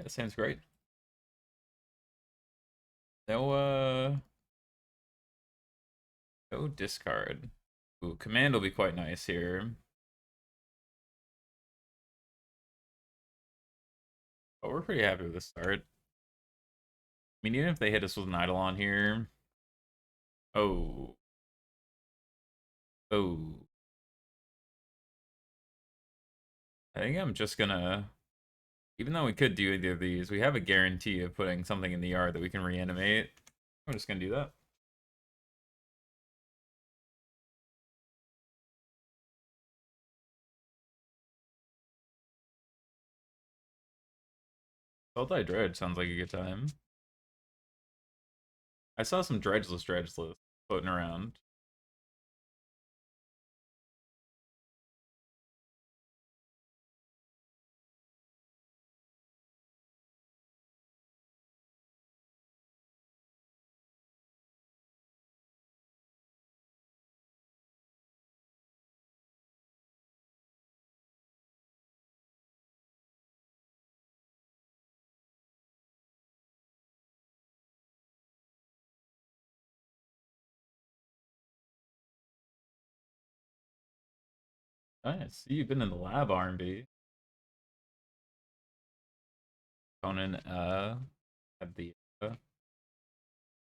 That sounds great. No, no discard. Ooh, command will be quite nice here. But we're pretty happy with the start. I mean, even if they hit us with an Eidolon here. Oh. Oh. I think I'm just gonna... Even though we could do either of these, we have a guarantee of putting something in the yard that we can reanimate. I'm just gonna do that. Sultai Dredge sounds like a good time. I saw some Dredgeless floating around. Nice. You've been in the lab, R&B. Conan had the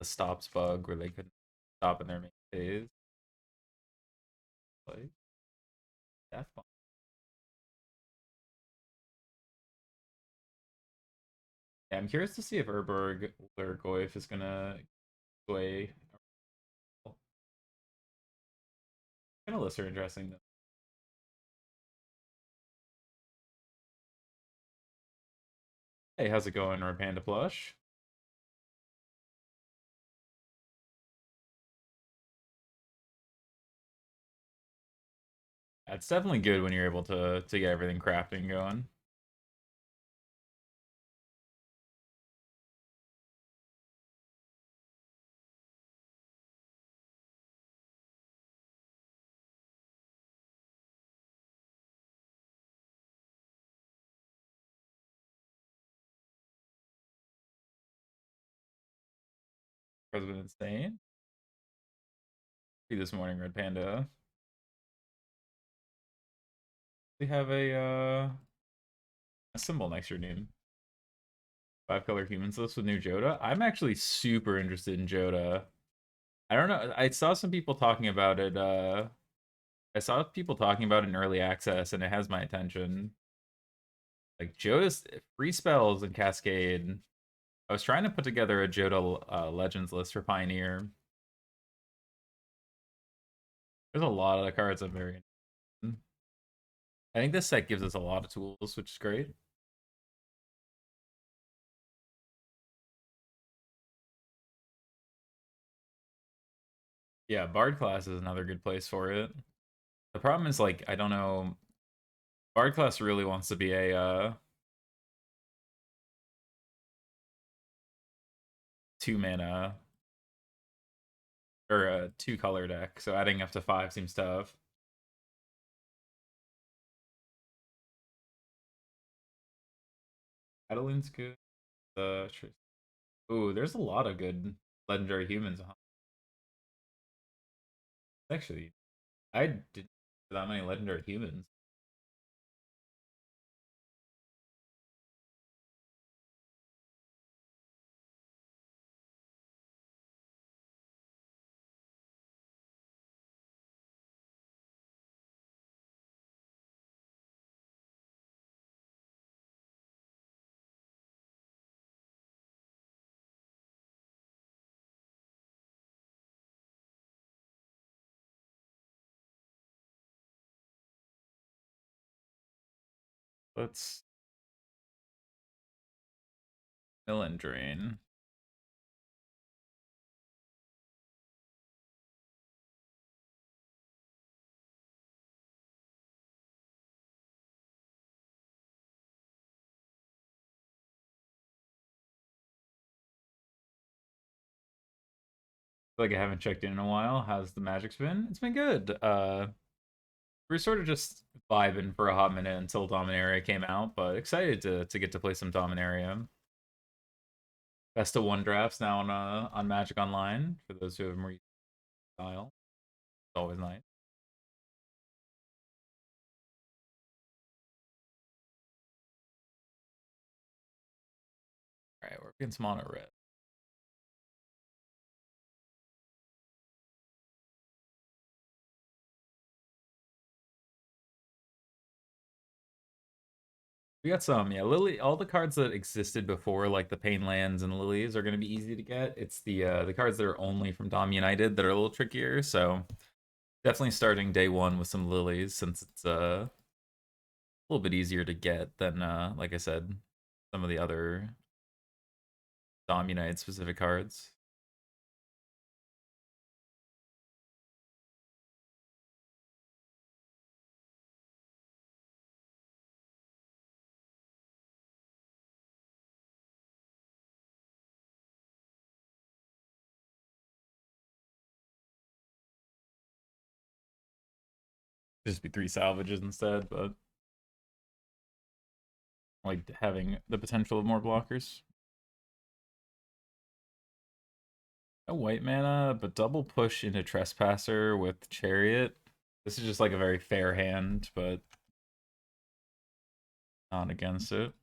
stops bug where they couldn't stop in their main phase. Like Death Bomb. Yeah, I'm curious to see if Urberg or Goyf is gonna sway. Kind of lists are interesting though. Hey, how's it going, Red Panda Plush? Yeah, it's definitely good when you're able to get everything crafting going. President Insane. See this morning, Red Panda. We have a symbol next to your name. 5-color humans list with new Joda. I'm actually super interested in Joda. I don't know. I saw some people talking about it. I saw people talking about it in early access, and it has my attention. Like Joda's free spells and Cascade. I was trying to put together a Joda Legends list for Pioneer. There's a lot of the cards I'm very interested in. I think this set gives us a lot of tools, which is great. Yeah, Bard class is another good place for it. The problem is, like, I don't know. Bard class really wants to be a 2-mana or a 2-color deck, so adding up to 5 seems tough. Adeline's good. Ooh, there's a lot of good legendary humans. Actually, I didn't know that many legendary humans. Let's mill and drain. Like I haven't checked in a while. How's the Magic's been? It's been good. we're sort of just vibing for a hot minute until Dominaria came out, but excited to get to play some Dominaria. Best of one drafts now on Magic Online for those who have more style. It's always nice. All right, we're getting some mono red. We got some, yeah. Lily, all the cards that existed before, like the Pain Lands and Lilies, are going to be easy to get. It's the cards that are only from Dom United that are a little trickier. So definitely starting day one with some Lilies, since it's a little bit easier to get than, like I said, some of the other Dom United specific cards. Just be 3 salvages instead, but like having the potential of more blockers. No white mana, but double push into Trespasser with Chariot. This is just like a very fair hand, but not against it.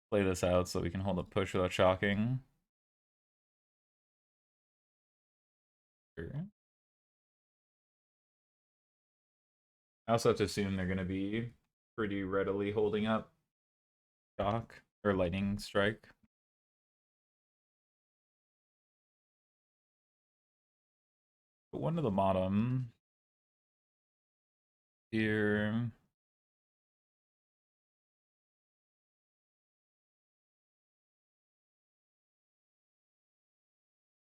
Play this out so we can hold a push without shocking. Sure. I also have to assume they're going to be pretty readily holding up shock or lightning strike. But one to the bottom here.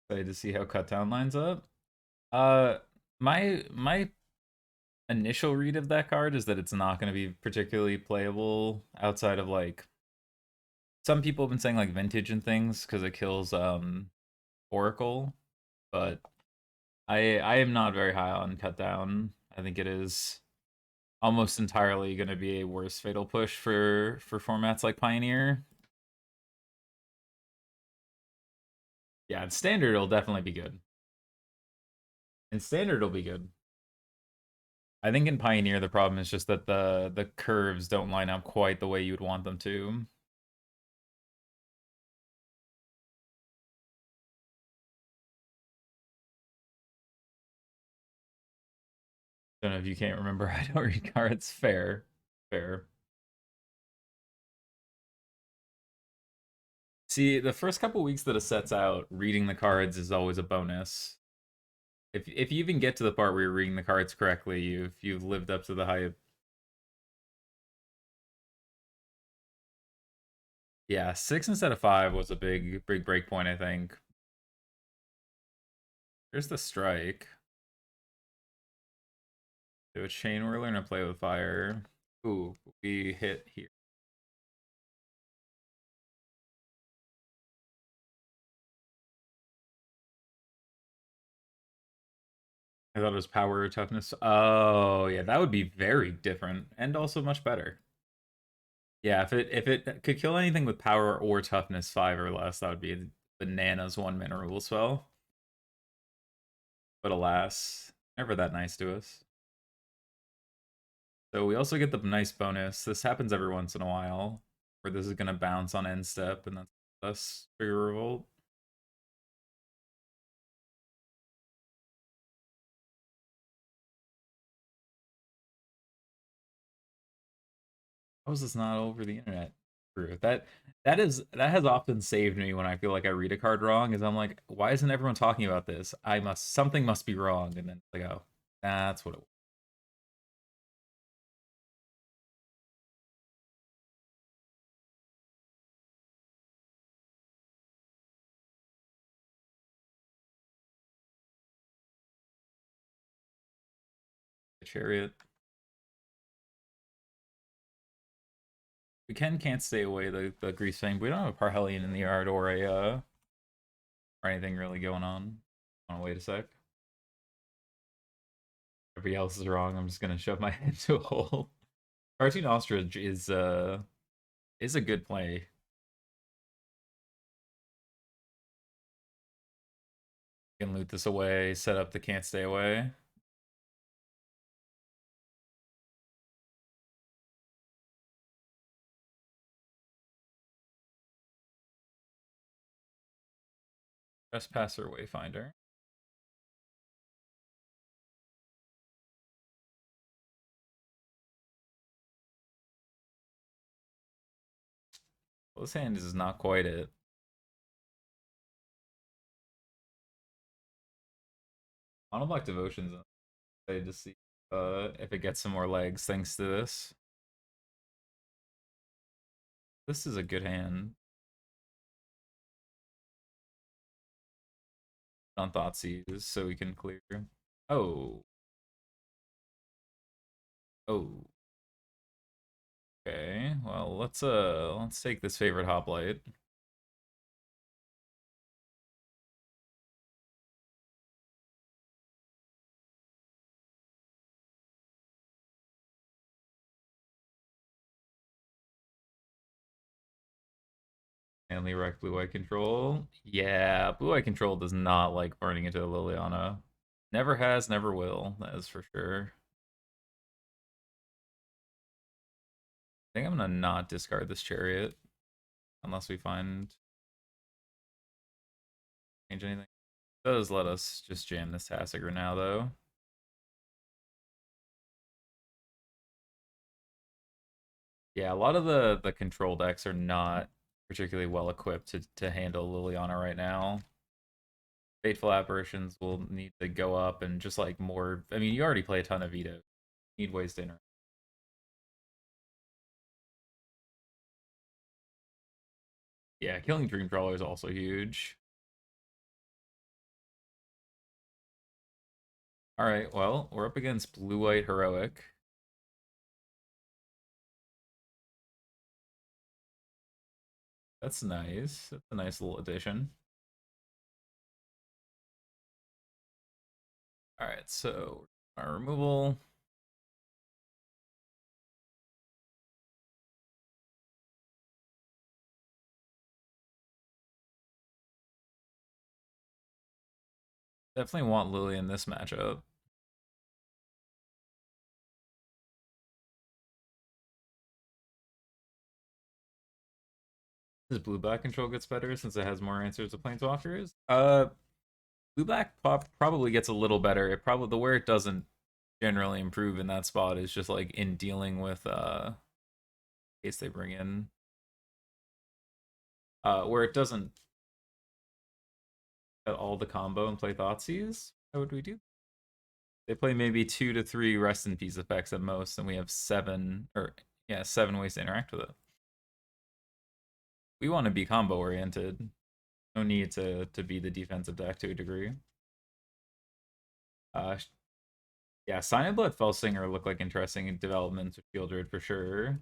Excited to see how cut down lines up. Uh, my initial read of that card is that it's not going to be particularly playable outside of like some people have been saying like vintage and things because it kills Oracle, but I am not very high on cut down. I think it is almost entirely going to be a worse fatal push for formats like Pioneer. Yeah, in standard it'll definitely be good. In standard it'll be good. I think in Pioneer the problem is just that the curves don't line up quite the way you'd want them to. Don't know if you can't remember. I don't read cards. Fair, fair. See, the first couple weeks that a set's out, reading the cards is always a bonus. If you even get to the part where you're reading the cards correctly, you've lived up to the hype. Yeah, 6 instead of 5 was a big break point, I think. Here's the strike. Do a chain whirler and a play with fire. Ooh, we hit here. I thought it was power or toughness. Oh, yeah, that would be very different and also much better. Yeah, if it could kill anything with power or toughness 5 or less, that would be bananas 1 mana rule spell. But alas, never that nice to us. So we also get the nice bonus. This happens every once in a while, where this is gonna bounce on end step, and that's less trigger revolt. How is this not over the internet? True. That has often saved me when I feel like I read a card wrong. Is I'm like, why isn't everyone talking about this? Something must be wrong, and then it's like, oh, that's what it was. The chariot. We can't stay away the Greasefang. We don't have a Parhelion in the yard or a or anything really going on. Want to wait a sec? Everybody else is wrong. I'm just gonna shove my head into a hole. Cartoon Ostrich is a good play. You can loot this away, set up the can't stay away. Trespasser Wayfinder. Well, this hand is not quite it. Monoblock Devotions. I'm excited to see if it gets some more legs thanks to this. This is a good hand. On Thoughtseize, so we can clear. Oh. Oh. Okay. Well, let's take this favorite hoplite. Manly Wreck Blue-Eye Control. Yeah, Blue-Eye Control does not like burning into a Liliana. Never has, never will. That is for sure. I think I'm gonna not discard this Chariot unless we change anything. It does let us just jam this Tassiger now, though. Yeah, a lot of the control decks are not particularly well equipped to handle Liliana right now. Fateful Apparitions will need to go up and just like more. I mean, you already play a ton of Veto. Need ways to interact. Yeah, killing Dream Trawler is also huge. All right, well, we're up against Blue White Heroic. That's nice. That's a nice little addition. All right, so our removal. Definitely want Lily in this matchup. Does blue black control gets better since it has more answers to planeswalkers? Blue black probably gets a little better. It probably the where it doesn't generally improve in that spot is just like in dealing with in case they bring in where it doesn't at all the combo and play Thoughtseize. How would we do? They play maybe 2 to 3 rest in peace effects at most, and we have 7 ways to interact with it. We want to be combo oriented. No need to be the defensive deck to a degree. Uh, yeah, Sign of Blood Felsinger look like interesting developments with Fieldred for sure.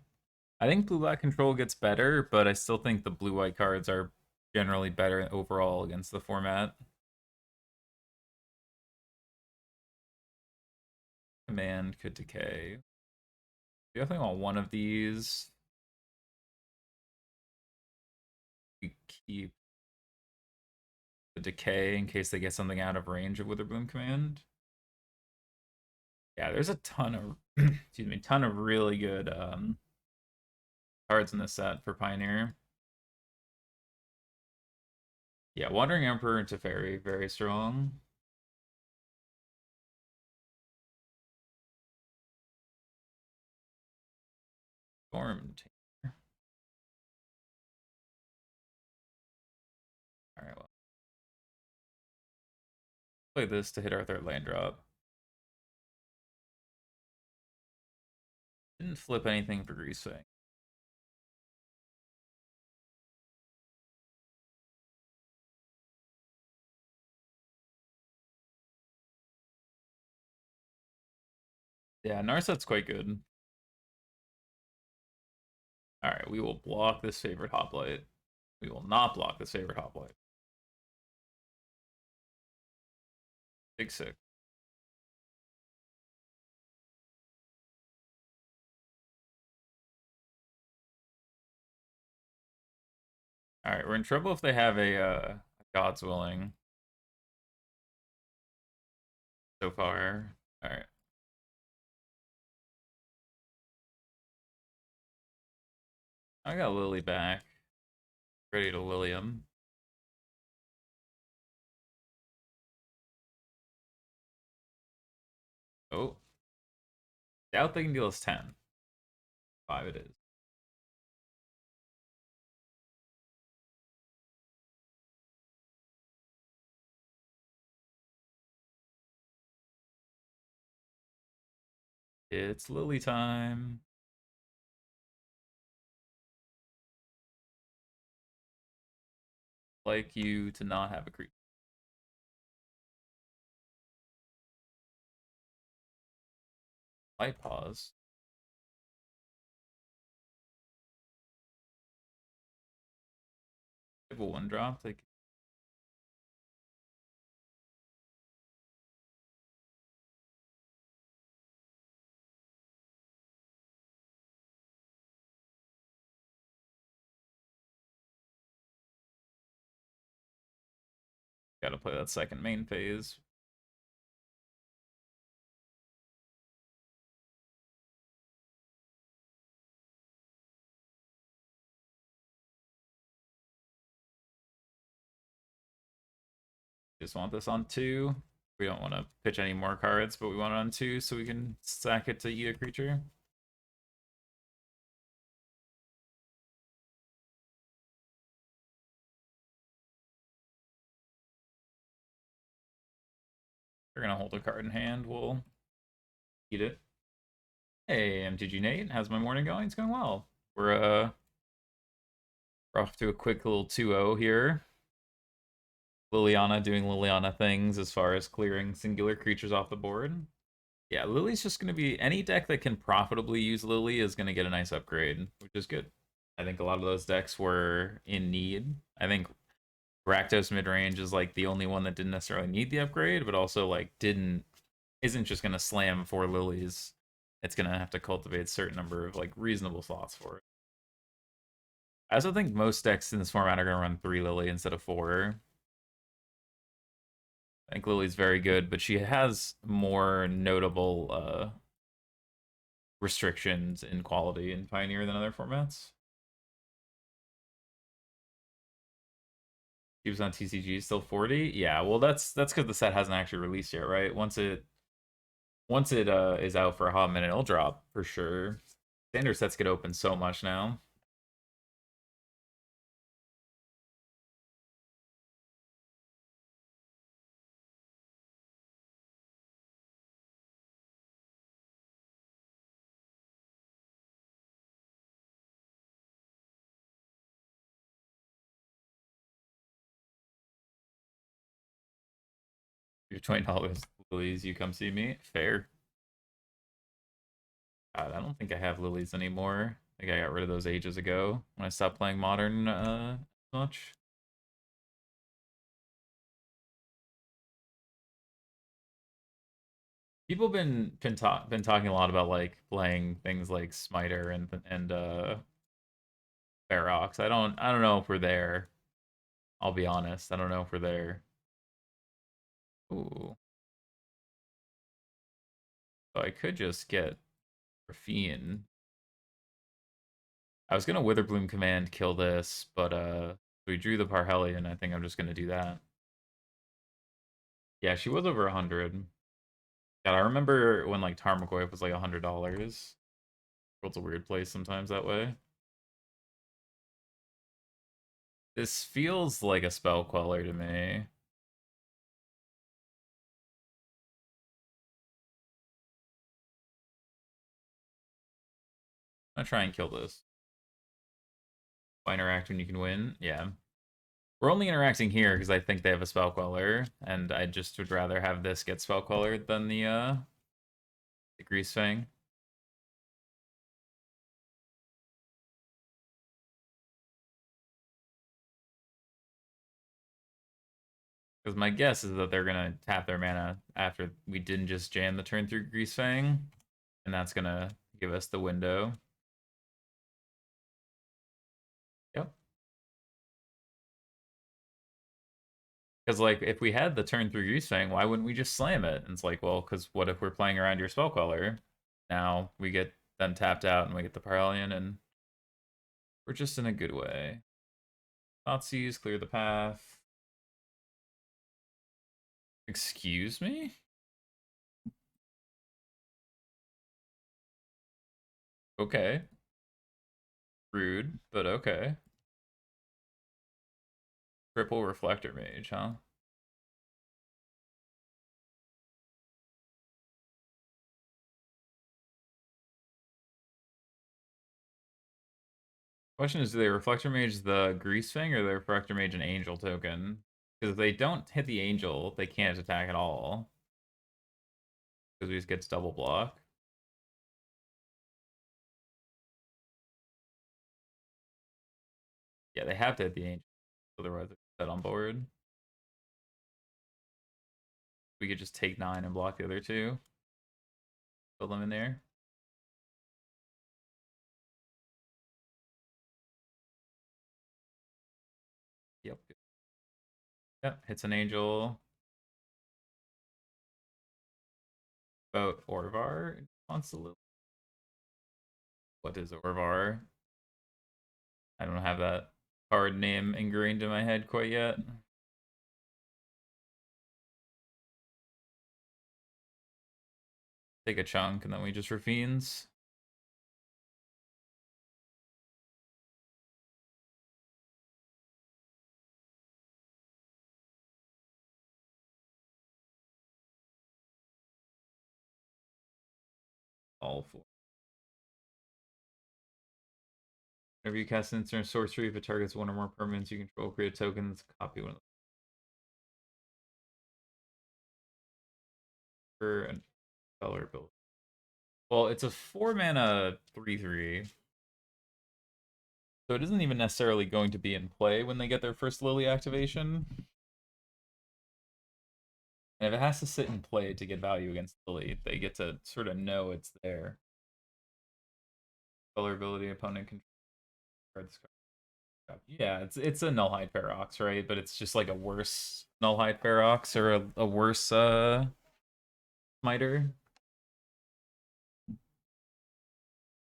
I think blue black control gets better, but I still think the blue white cards are generally better overall against the format. Command could decay. We definitely want one of these. We keep the decay in case they get something out of range of Witherbloom Command. Yeah, there's a ton of excuse me, ton of really good cards in this set for Pioneer. Yeah, Wandering Emperor and Teferi, very strong. Storm Tamer. Alright, well. Play this to hit our third land drop. Didn't flip anything for Greasefang. Yeah, Narset's quite good. Alright, we will block this favorite hoplite. We will not block this favorite hoplite. Big sick. Alright, we're in trouble if they have a God's Willing so far. Alright. I got Lily back. Ready to Lilium. Oh. Doubt they can deal us 10. 5 it is. It's Lily time. Like you to not have a creep. Light pause. If a 1-drop, like gotta play that second main phase. Just want this on 2. We don't want to pitch any more cards, but we want it on 2 so we can sack it to eat a creature. We're gonna hold a card in hand. We'll eat it. Hey, MTG Nate, how's my morning going? It's going well. We're off to a quick little 2-0 here. Liliana doing Liliana things as far as clearing singular creatures off the board. Yeah, Lily's just going to be... Any deck that can profitably use Lily is going to get a nice upgrade, which is good. I think a lot of those decks were in need. I think Rakdos midrange is like the only one that didn't necessarily need the upgrade, but also like isn't just going to slam 4 Lilies. It's going to have to cultivate a certain number of like reasonable slots for it. I also think most decks in this format are going to run 3 Lily instead of 4. I think Lily's very good, but she has more notable restrictions in quality in Pioneer than other formats. She was on TCG, still 40. Yeah, well, that's because the set hasn't actually released yet, right? Once it is out for a hot minute, it'll drop for sure. Standard sets get open so much now. Your $20 Lilies, you come see me. Fair. God, I don't think I have Lilies anymore. I think I got rid of those ages ago when I stopped playing Modern much. People been talking a lot about like playing things like Smiter and Ferox. I don't know if we're there. I'll be honest. I don't know if we're there. Ooh. So I could just get Rafine. I was gonna Witherbloom Command kill this, but we drew the Parhelion. I think I'm just gonna do that. Yeah, she was over 100. God, I remember when like Tarmogoyf was like $100. World's a weird place sometimes that way. This feels like a spell queller to me. I'm gonna try and kill this. Why interact when you can win? Yeah. We're only interacting here because I think they have a spell queller, and I just would rather have this get spell quellered than the Greasefang. Because my guess is that they're gonna tap their mana after we didn't just jam the turn through Greasefang, and that's gonna give us the window. Yep. Because like if we had the turn 3 Greasefang, why wouldn't we just slam it? And it's like, well, because what if we're playing around your spell queller? Now we get them tapped out and we get the Paralion, and we're just in a good way. Nazis, clear the path. Excuse me? Okay. Rude, but okay. Triple Reflector Mage, huh? Question is, do they Reflector Mage the Greasefang or they Reflector Mage an Angel token? Because if they don't hit the Angel, they can't attack at all. Because we just gets double block. Yeah, they have to hit the Angel. Otherwise, they're set on board. We could just take 9 and block the other two. Put them in there. Yep. Yep, hits an Angel. About Orvar. Wants a little. What is Orvar? I don't have that card name ingrained in my head quite yet. Take a chunk and then we just refiends. All four. Whenever you cast an instant sorcery, if it targets one or more permanents you control, create a token that's a copy one of them and color build. Well, it's a 4 mana 3/3. So it isn't even necessarily going to be in play when they get their first Lily activation. And if it has to sit in play to get value against Lily, they get to sort of know it's there. Color ability, opponent control cards. Yeah, it's a Nullhide Paradox, right? But it's just like a worse Nullhide Paradox or a worse Smiter.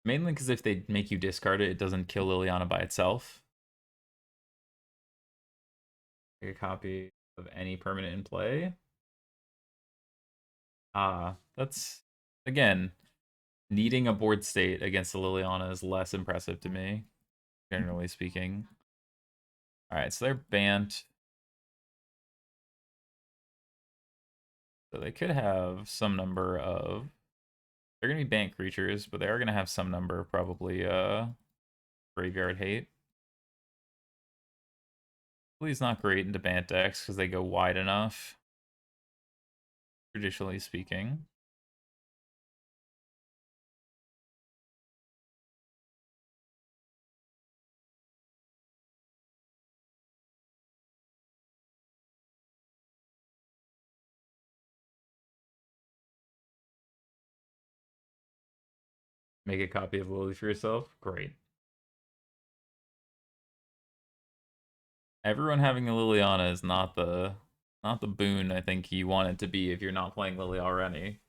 Mainly because if they make you discard it, it doesn't kill Liliana by itself. Take a copy of any permanent in play. That's again, needing a board state against the Liliana is less impressive to me, generally speaking. Alright, so they're banned. So they could have some number of, they're gonna be banned creatures, but they are gonna have some number of probably graveyard hate. Please not great into banned decks because they go wide enough, traditionally speaking. Make a copy of Lily for yourself. Great. Everyone having a Liliana is not the boon I think you want it to be if you're not playing Lily already.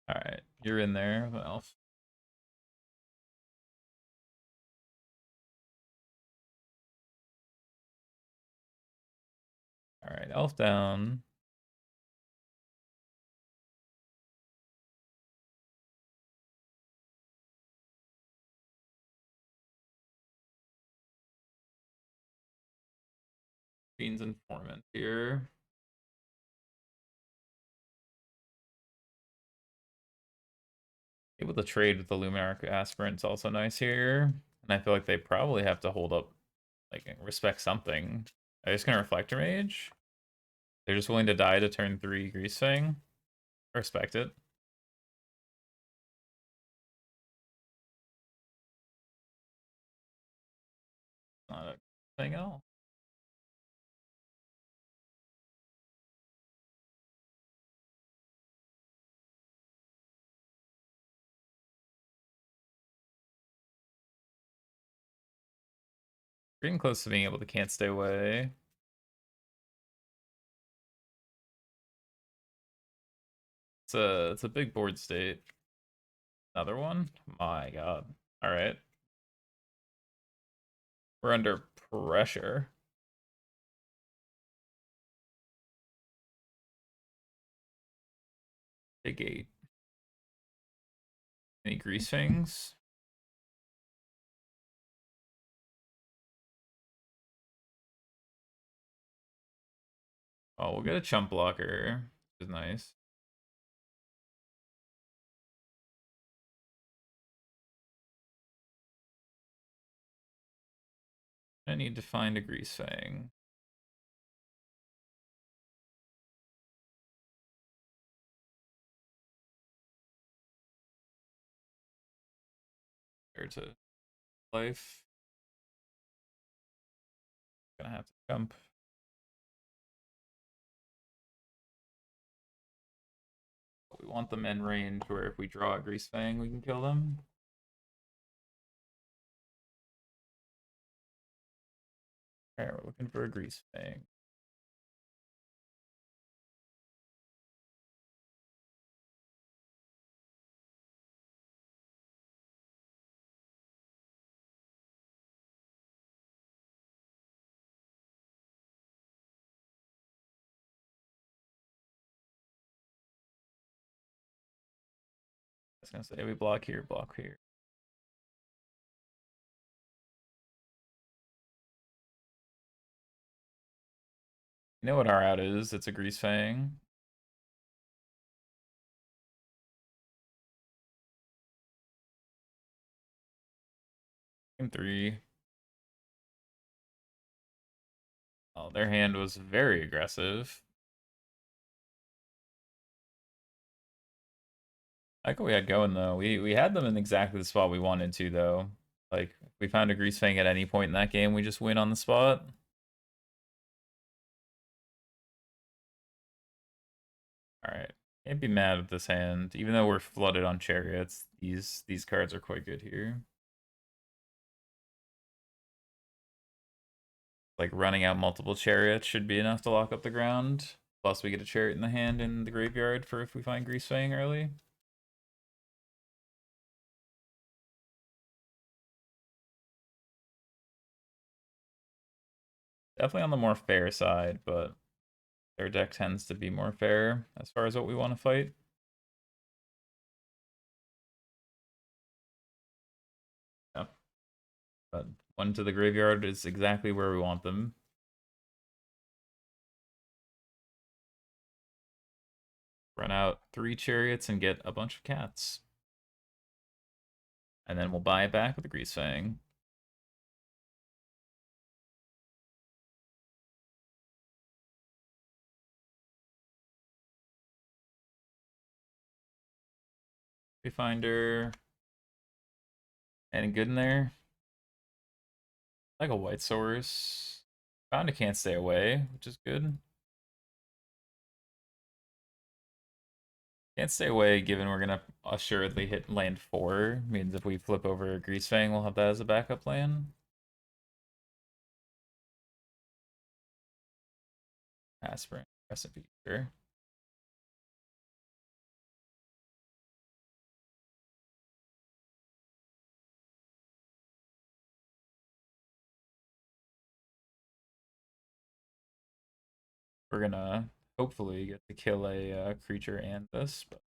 Alright, you're in there, Elf. Alright, Elf down. Fiend's Informant here. Able to trade with the Lumeric Aspirant's also nice here. And I feel like they probably have to hold up, like, respect something. Are they just gonna Reflector Mage? They're just willing to die to turn 3 Greasefang? I respect it. Not a thing at all. Getting close to being able to can't stay away. It's a big board state. Another one? My god. Alright. We're under pressure. Big 8. Any Greasefangs? Oh, we'll get a chump blocker, which is nice. I need to find a Greasefang. There to life. Gonna have to jump. We want them in range where if we draw a Greasefang, we can kill them. Alright, we're looking for a Greasefang. I was gonna say we block here, block here. You know what our out is? It's a Greasefang. Game 3. Oh, their hand was very aggressive. I like what we had going though. We had them in exactly the spot we wanted to though. Like if we found a Greasefang at any point in that game, we just win on the spot. Alright. Can't be mad with this hand. Even though we're flooded on chariots, these cards are quite good here. Like running out multiple chariots should be enough to lock up the ground. Plus we get a chariot in the hand in the graveyard for if we find Greasefang early. Definitely on the more fair side, but their deck tends to be more fair as far as what we want to fight. Yep. But one to the graveyard is exactly where we want them. Run out 3 chariots and get a bunch of cats. And then we'll buy it back with a Greasefang. Finder. Anything good in there? Like a white source. Found a can't stay away, which is good. Can't stay away given we're gonna assuredly hit land 4. Means if we flip over a Greasefang, we'll have that as a backup land. Aspirin recipe, sure. We're gonna hopefully get to kill a creature and this, but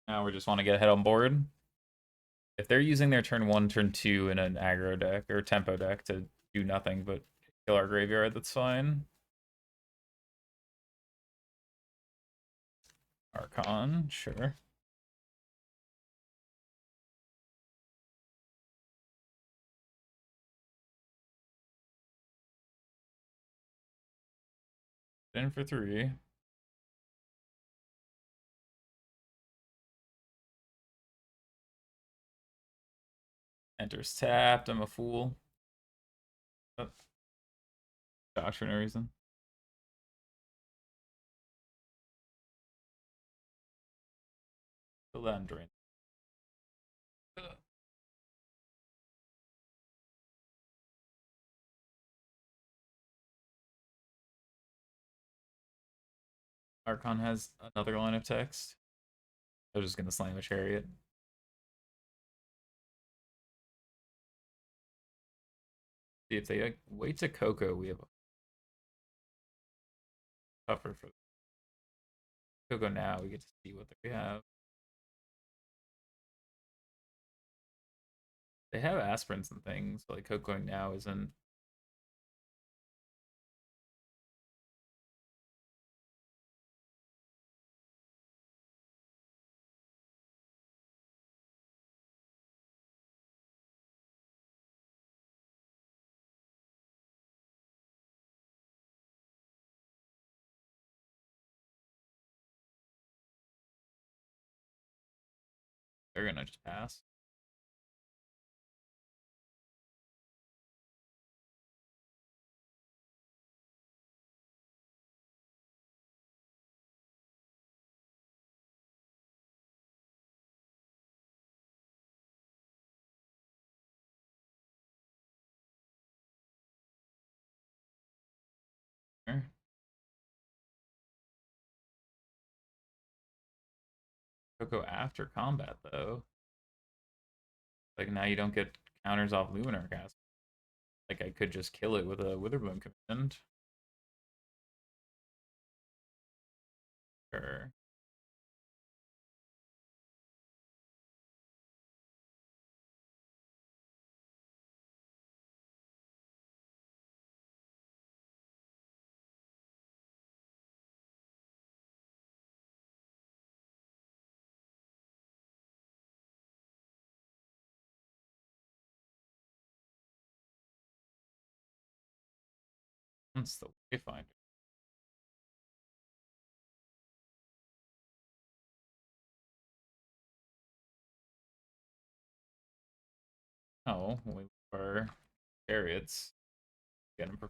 now we just want to get ahead on board. If they're using their turn 1, turn 2 in an aggro deck or tempo deck to do nothing but kill our graveyard, that's fine. Archon, sure. In for 3. Enters tapped. I'm a fool. Oh, dodge for no reason. Till then, drain. Archon has another line of text. I was just gonna slam a chariot. See if they wait to Coco, we have a tougher for Coco now. We get to see what they have. They have aspirins and things, but like Coco now isn't. They're gonna just pass. Coco after combat though. Like now you don't get counters off Luminar cast. Like I could just kill it with a Witherbloom command. Sure. That's the Wayfinder. Oh, we were chariots. Get him for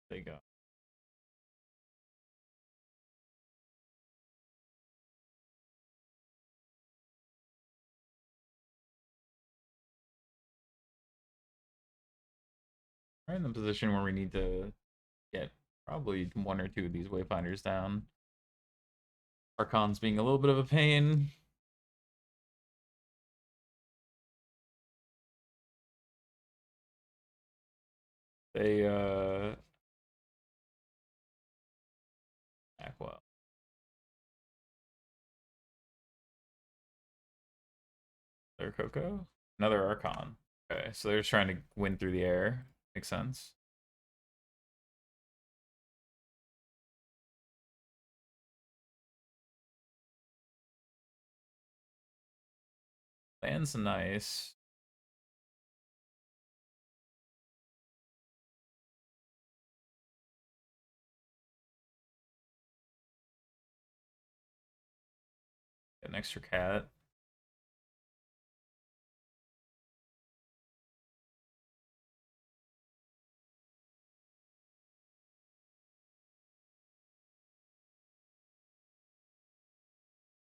they go. We're in the position where we need to get probably one or two of these Wayfinders down. Archon's being a little bit of a pain. They act well. They're Coco. Another Archon. Okay, so they're just trying to win through the air. Makes sense. Land's nice. Get an extra cat.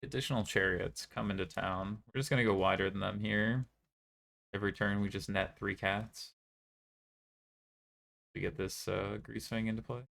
Additional chariots come into town. We're just gonna go wider than them here. Every turn we just net 3 cats. To get this Greasefang into play.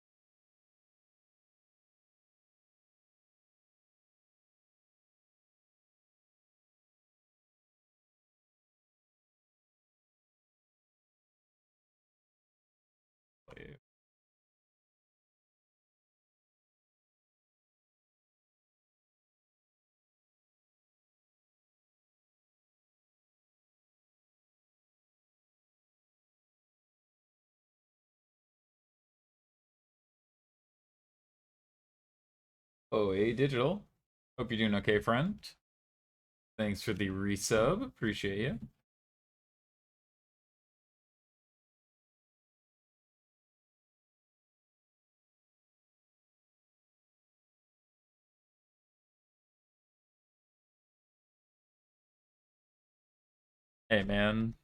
Oh, hey, Digital. Hope you're doing okay, friend. Thanks for the resub. Appreciate you. Hey, man.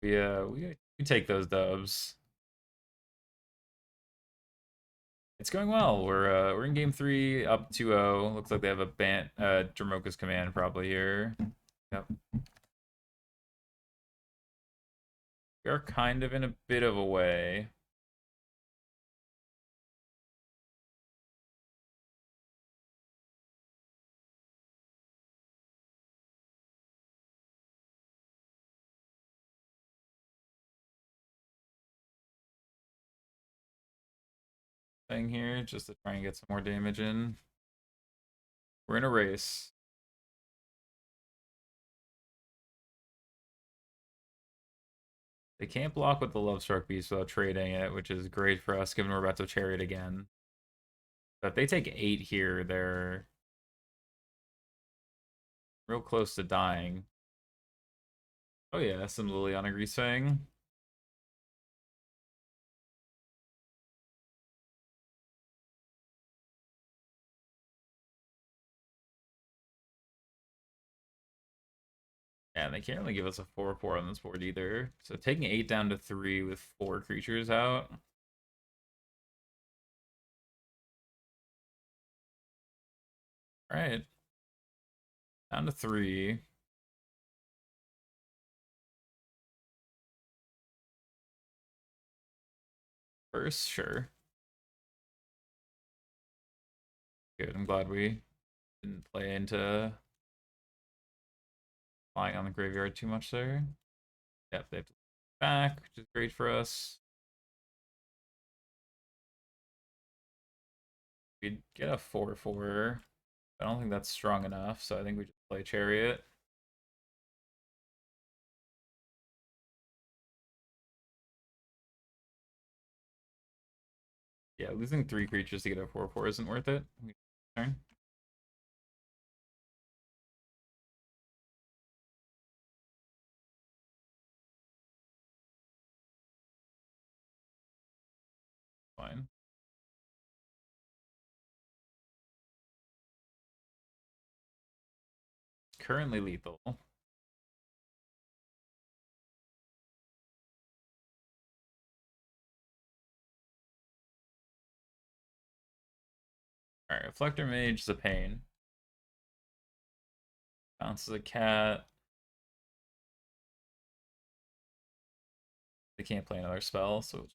We take those dubs. It's going well. We're in game 3, up 2-0. Looks like they have a Dramoka's command probably here. Yep. We are kind of in a bit of a way. Thing here just to try and get some more damage in. We're in a race. They can't block with the Lovestruck Beast without trading it, which is great for us given we're about to Chariot again. But if they take 8 here, they're real close to dying. Oh yeah, some Liliana Greasefang. Yeah, and they can't really give us a 4/4 on this board either. So taking 8 down to 3 with 4 creatures out. Alright. Down to 3. First, sure. Good, I'm glad we didn't play into flying on the graveyard too much there. Yep, they have to back, which is great for us. We'd get a 4/4. I don't think that's strong enough, so I think we just play Chariot. Yeah, losing 3 creatures to get a 4/4 isn't worth it. Turn. Fine. Currently lethal. Alright, Reflector Mage is a pain. Bounces a cat. They can't play another spell, so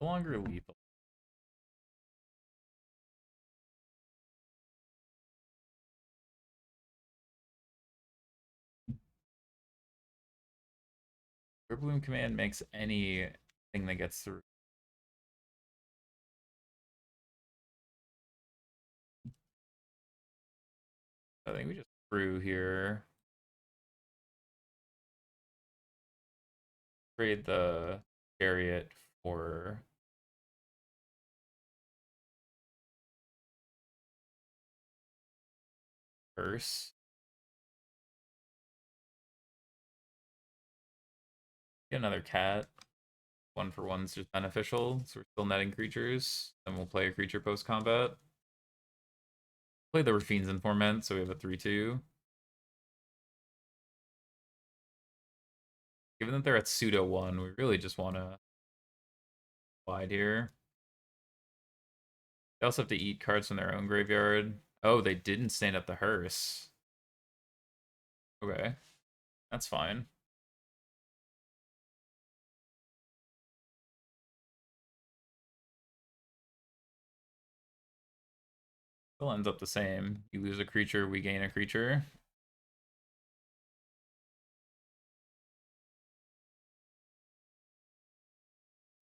no longer lethal. Bloom command makes anything that gets through. I think we just threw here. Trade the Chariot for Curse. Get another cat. 1/1's just beneficial, so we're still netting creatures. Then we'll play a creature post combat. Play the Rafine's Informant, so we have a 3/2. Given that they're at pseudo 1, we really just want to slide here. They also have to eat cards from their own graveyard. Oh, they didn't stand up the hearse. Okay, that's fine. Still ends up the same. You lose a creature, we gain a creature.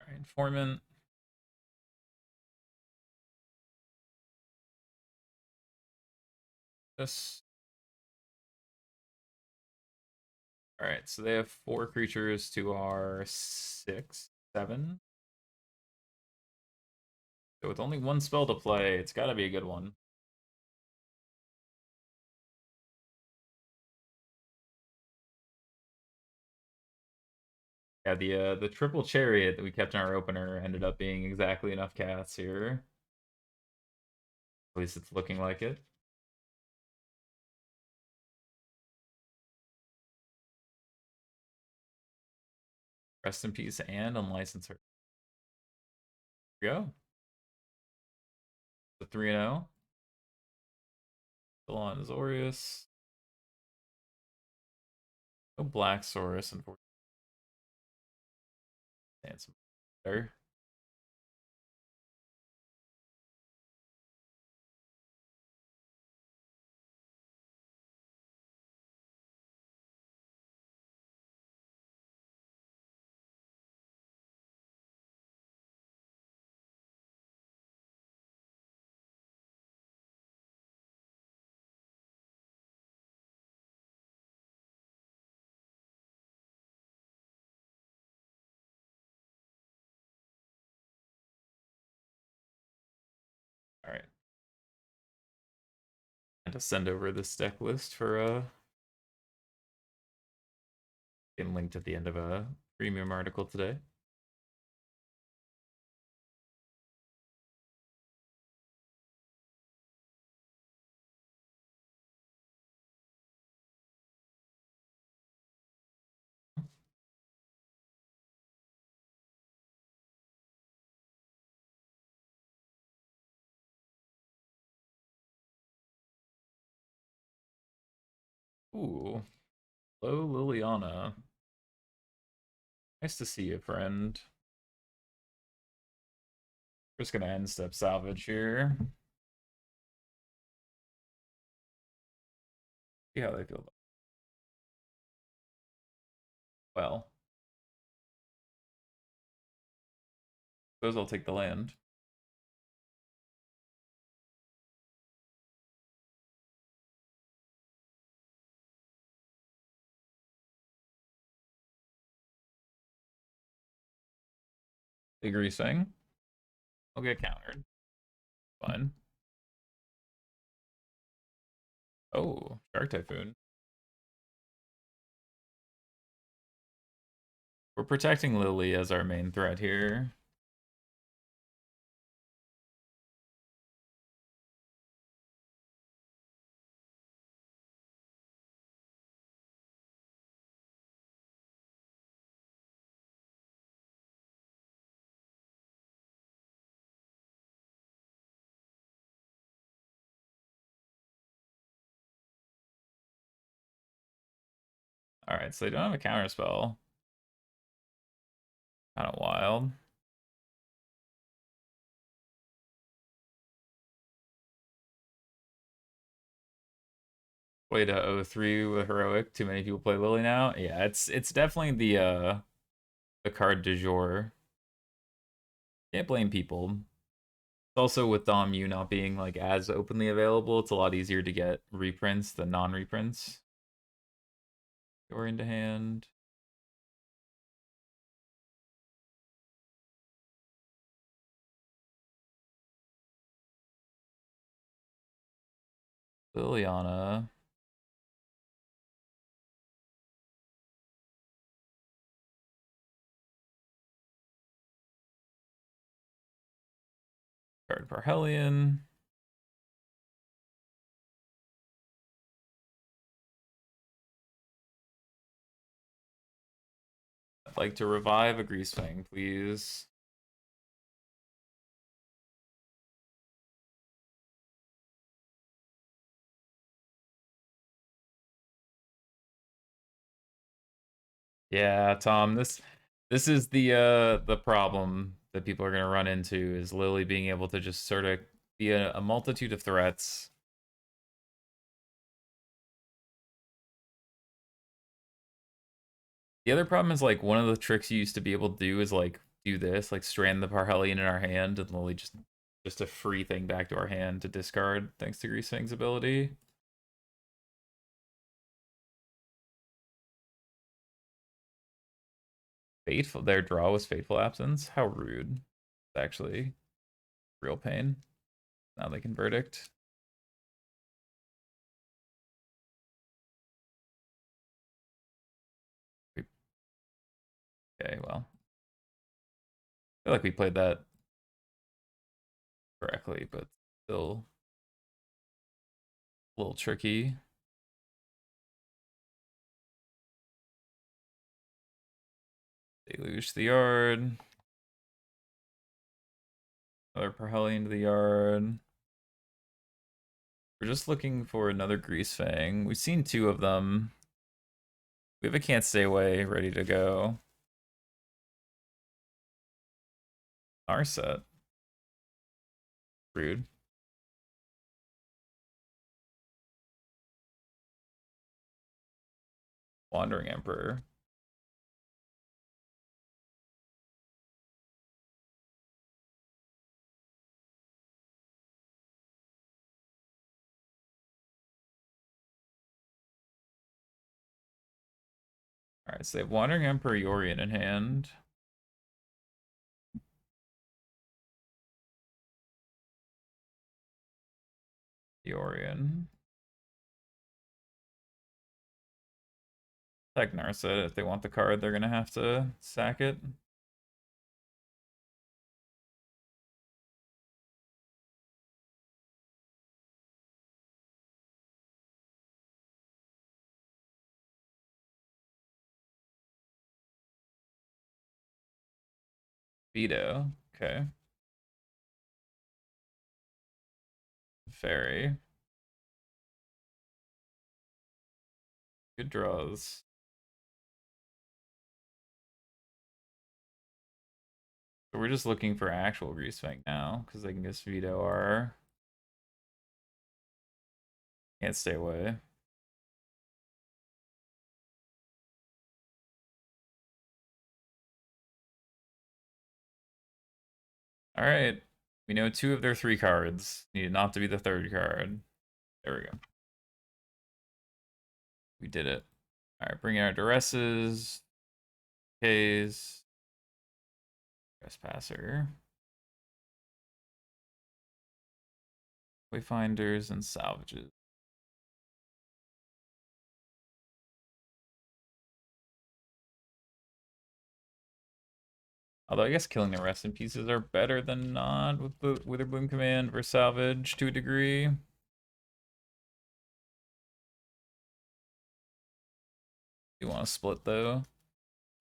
Alright, Informant. This. Alright, so they have 4 creatures to our 6, 7. So with only 1 spell to play, it's gotta be a good one. Yeah, the triple chariot that we kept in our opener ended up being exactly enough cats here. At least it's looking like it. Rest in peace and unlicensed her. Here we go. The 3-0. Still on Azorius. No Black Saurus, unfortunately. And some better. All right. And to send over this deck list for getting linked at the end of a premium article today. Ooh. Hello, Liliana. Nice to see you, friend. Just gonna end step salvage here. See how they feel. Well, suppose I'll take the land. The Greasefang. I'll get countered. Fine. Oh, Shark Typhoon. We're protecting Lily as our main threat here. Alright, so they don't have a counter spell. Kind of wild. Played a 03 with Heroic. Too many people play Lily now. Yeah, it's definitely the card du jour. Can't blame people. Also with Dom U not being like as openly available, it's a lot easier to get reprints than non-reprints. Or into hand. Liliana. Card Parhelion. I'd like to revive a Greasefang, please. Yeah, Tom, this is the problem that people are gonna run into is Lily being able to just sort of be a multitude of threats. The other problem is like one of the tricks you used to be able to do is like do this, like strand the Parhelion in our hand and Lily just a free thing back to our hand to discard thanks to Greasefang's ability. Fateful, their draw was Fateful Absence. How rude. It's actually real pain. Now they can verdict. Okay, well. I feel like we played that correctly, but still a little tricky. Deluge the yard. Another Parhellion to the yard. We're just looking for another Greasefang. We've seen 2 of them. We have a Can't Stay Away ready to go. Our set. Rude. Wandering Emperor. Alright, so they have Wandering Emperor Yorion in hand. Yorion. Tech Narset, if they want the card, they're gonna have to sack it. Veto. Okay. Fairy. Good draws. So we're just looking for actual Greasefang now, because they can just veto our... Can't Stay Away. Alright. We know 2 of their 3 cards. Needed not to be the 3rd card. There we go. We did it. Alright, bring in our Duresses. K's. Trespasser. Wayfinders and Salvages. Although I guess killing the rest in pieces are better than not with the Witherbloom command versus Salvage to a degree. You want to split though?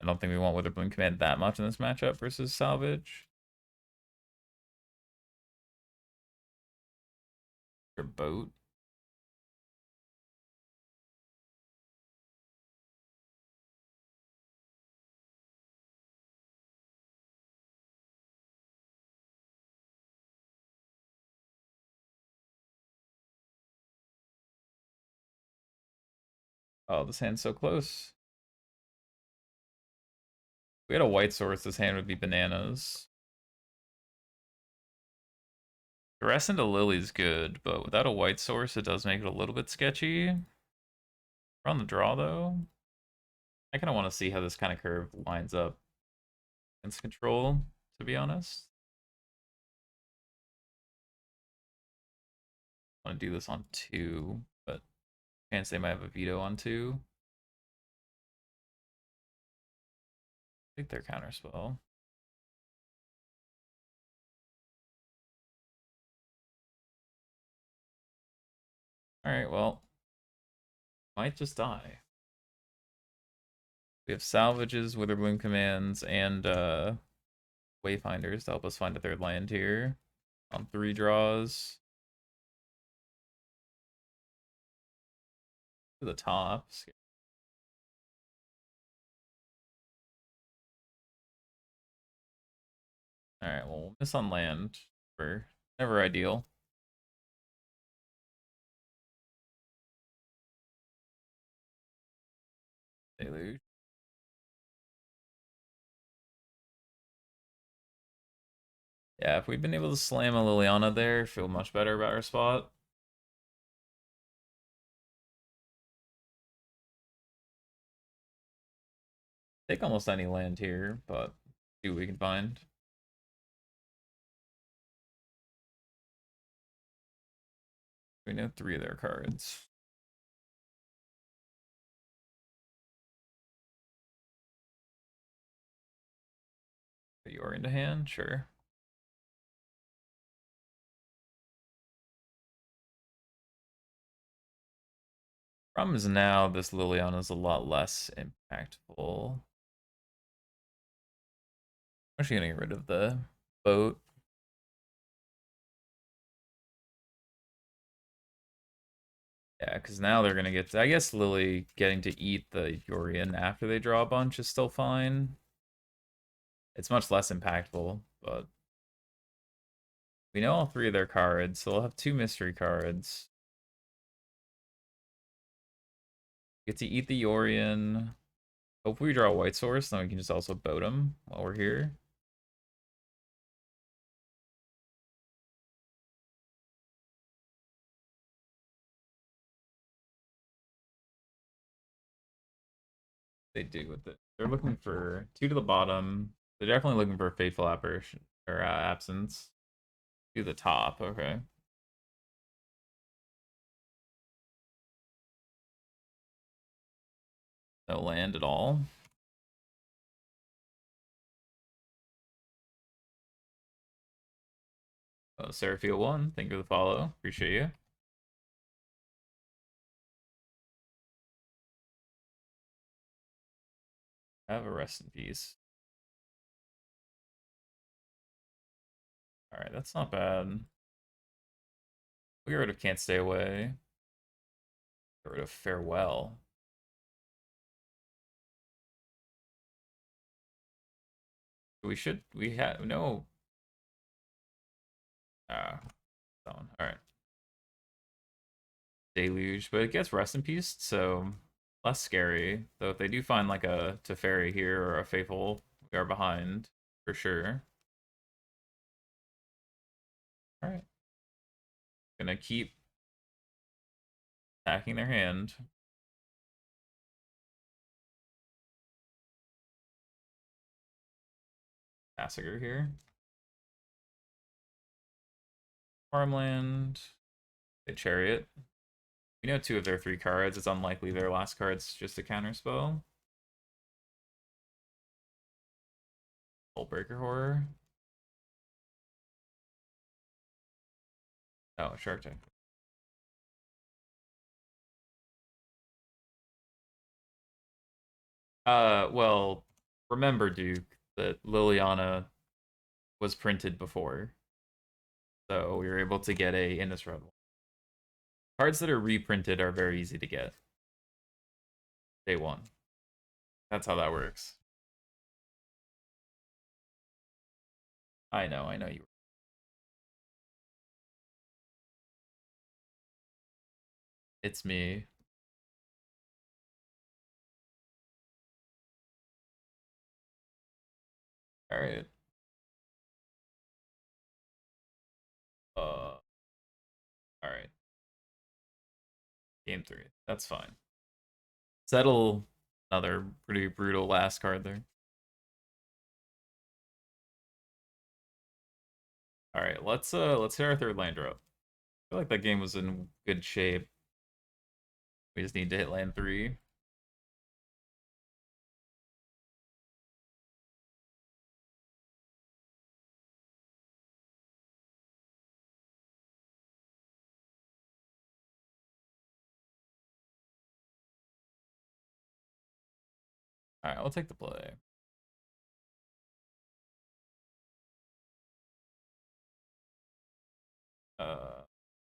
I don't think we want Witherbloom command that much in this matchup versus Salvage. Or boat. Oh, this hand's so close. If we had a white source, this hand would be bananas. The rest into Lily's good, but without a white source, it does make it a little bit sketchy. We're on the draw, though. I kind of want to see how this kind of curve lines up against control, to be honest. I want to do this on 2, but chance they might have a veto on 2. I think they're counterspell. Alright, well, might just die. We have Salvages, Witherbloom commands, and Wayfinders to help us find a 3rd land here on 3 draws. To the top. Alright, well, we'll miss on land. For never ideal. Deluge. Yeah, if we'd been able to slam a Liliana there, feel much better about our spot. Take almost any land here, but see what we can find. We know 3 of their cards. You're into hand, sure. Problem is now this Liliana's a lot less impactful. I'm actually gonna get rid of the boat. Yeah, because now they're gonna get. I guess Lily getting to eat the Yorion after they draw a bunch is still fine. It's much less impactful, but we know all three of their cards, so they'll have two mystery cards. Get to eat the Yorion. Hopefully we draw a white source, then we can just also boat them while we're here. They do with it. They're looking for two to the bottom. They're definitely looking for a fateful apparition or absence. To the top, okay. No land at all. Oh, Seraphia 1, thank you for the follow. Appreciate you. Have a rest in peace. Alright, that's not bad. We get rid of Can't Stay Away. Get rid of Farewell. We have, no. Alright. Deluge, but it gets Rest in Peace, so less scary. Though if they do find like a Teferi here or a Faithful, we are behind for sure. Alright. Gonna keep attacking their hand. Massacre here. Farmland. They Chariot. We know two of their three cards. It's unlikely their last card's just a counterspell. Breaker Horror. Oh, Shark Tank. Well, remember, Duke, that Liliana was printed before. So we were able to get a Innisfree. Cards that are reprinted are very easy to get. Day one. That's how that works. I know you. It's me. Alright. Alright. Game 3. That's fine. Settle another pretty brutal last card there. Alright, let's hit our third land drop. I feel like that game was in good shape. We just need to hit land 3. Alright, I'll take the play.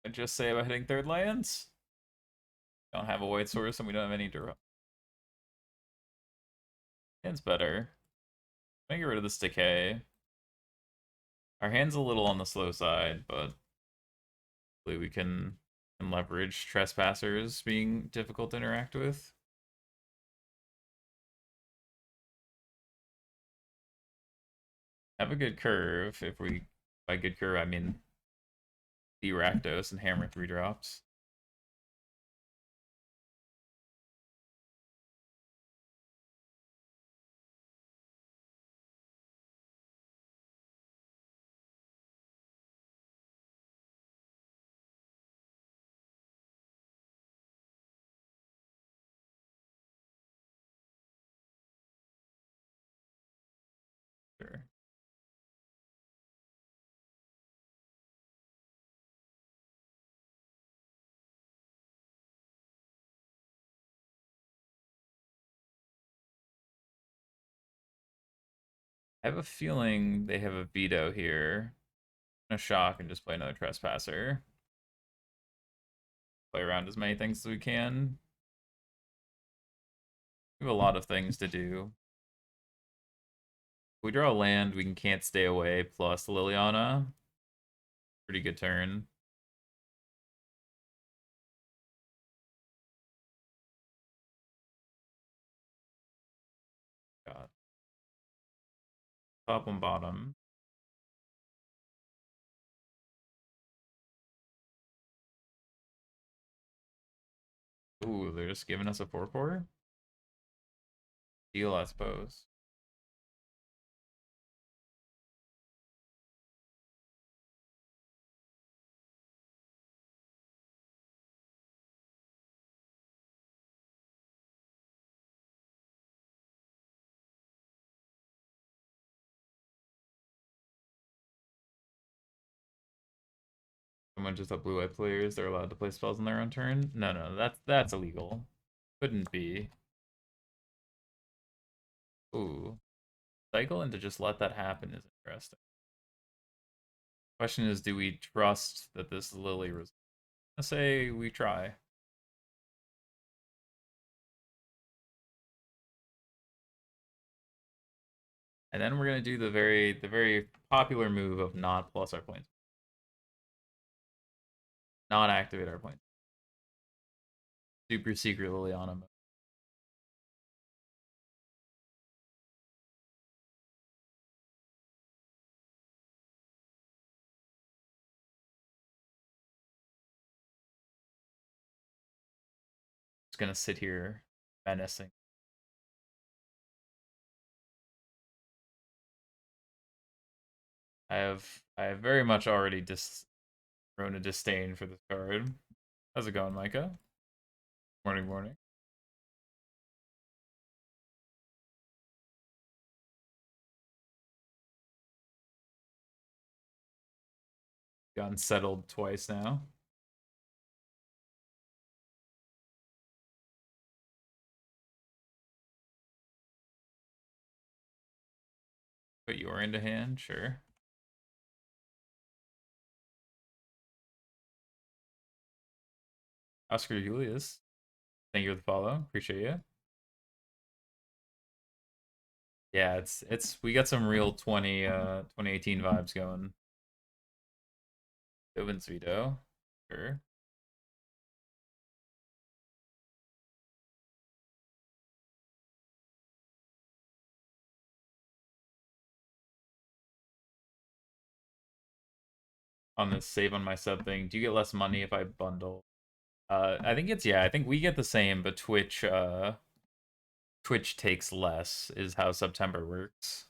I just say about hitting third lands. Don't have a white source and we don't have any draw. Hand's better. Let me get rid of this decay. Our hand's a little on the slow side, but hopefully we can leverage trespassers being difficult to interact with. Have a good curve. If we, by good curve, I mean the Rakdos and hammer 3 drops. Sure. I have a feeling they have a veto here. I'm gonna shock and just play another Trespasser. Play around as many things as we can. We have a lot of things to do. If we draw a land, we can't stay away, plus Liliana. Pretty good turn. God. Top and bottom. Ooh, they're just giving us a 4/4? Deal, I suppose. Someone just up blue-white players, they're allowed to play spells on their own turn? No, that's illegal. Couldn't be. Ooh. Cycle and to just let that happen is interesting. Question is, do we trust that this Lily Let's say we try. And then we're gonna do the very popular move of not plus our points. Not activate our points. Super secret Liliana mode. Just gonna sit here menacing. I have very much already grown a disdain for this card. How's it going, Micah? Morning, morning. Gotten settled twice now. Put your into hand, sure. Oscar Julius, thank you for the follow. Appreciate you. Yeah, it's we got some real 2018 vibes going. Dovin's veto, sure. On this save on my sub thing, do you get less money if I bundle? I think it's, yeah, I think we get the same, but Twitch takes less is how September works.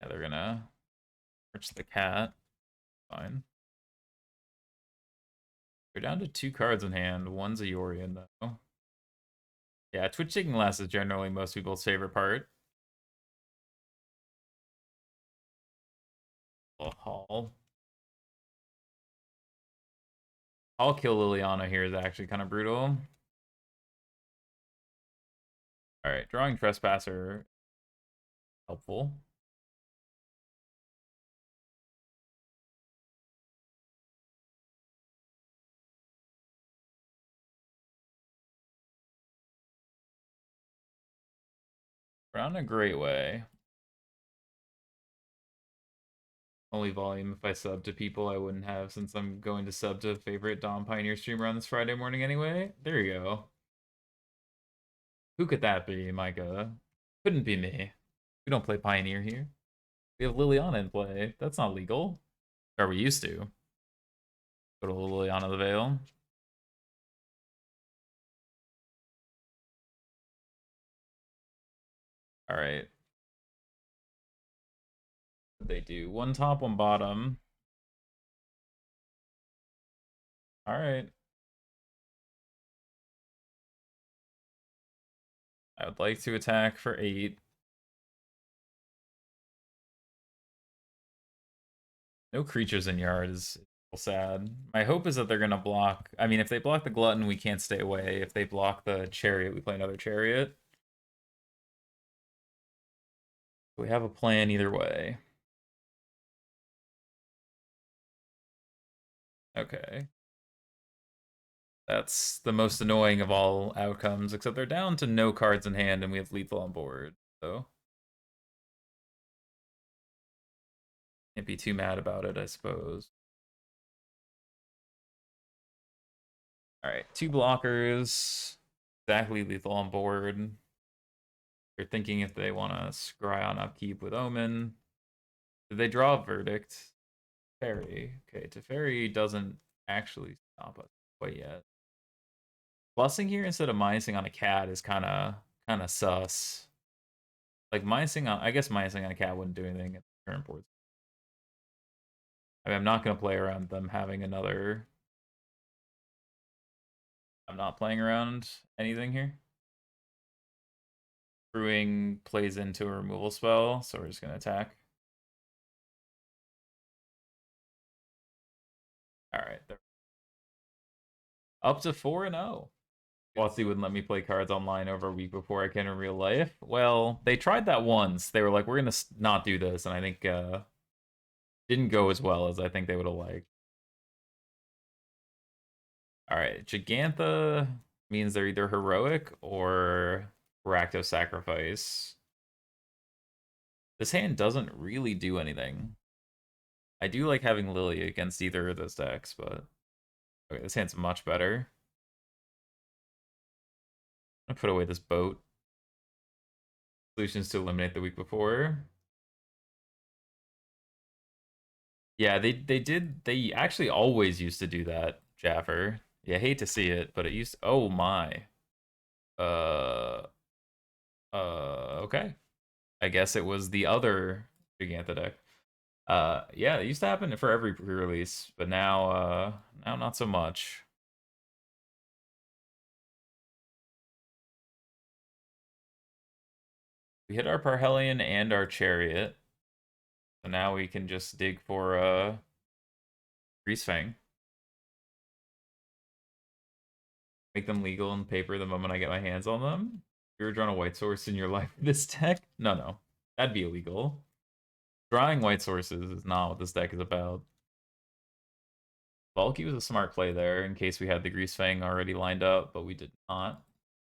Yeah, they're gonna merch the cat. Fine. We're down to 2 cards in hand. One's a Yorion though. Yeah, Twitch taking less is generally most people's favorite part. Oh, Hall. I'll kill Liliana here is actually kind of brutal. Alright, drawing Trespasser. Helpful. We're on a great way. Only volume if I sub to people I wouldn't have since I'm going to sub to favorite Dom Pioneer streamer on this Friday morning anyway. There you go. Who could that be, Micah? Couldn't be me. We don't play Pioneer here. We have Liliana in play. That's not legal. Or we used to. Go to Liliana the Veil. Alright. They do. One top, one bottom. Alright. I would like to attack for 8. No creatures in yard is Sad. My hope is that they're gonna block. I mean, if they block the glutton, we can't stay away. If they block the chariot, we play another chariot. We have a plan either way. Okay. That's the most annoying of all outcomes, except they're down to no cards in hand and we have lethal on board. So can't be too mad about it, I suppose. Alright, 2 blockers. Exactly lethal on board. They're thinking if they want to scry on upkeep with Omen. Did they draw a verdict? Teferi. Okay, Teferi doesn't actually stop us quite yet. Plussing here instead of minusing on a cat is kind of sus. Like minusing on, I guess minusing on a cat wouldn't do anything at the current board. I mean, I'm not gonna play around them having another. I'm not playing around anything here. Brewing plays into a removal spell, so we're just gonna attack. All right, up to 4-0. Watsy wouldn't let me play cards online over a week before I can in real life. Well, they tried that once. They were like, "We're gonna not do this," and I think didn't go as well as I think they would have liked. All right, Gigantha means they're either heroic or Rakdos Sacrifice. This hand doesn't really do anything. I do like having Lily against either of those decks, but okay, this hand's much better. I'm gonna put away this boat. Solutions to eliminate the week before. Yeah, they actually always used to do that, Jaffer. Yeah, hate to see it, but it used to, oh my. Uh okay. I guess it was the other Giganta deck. Yeah, it used to happen for every pre-release, but now not so much. We hit our Parhelion and our Chariot. So now we can just dig for Greasefang. Make them legal in paper the moment I get my hands on them. You ever drawn a white source in your life with this deck? No. That'd be illegal. Drawing white sources is not what this deck is about. Valky was a smart play there in case we had the Greasefang already lined up, but we did not.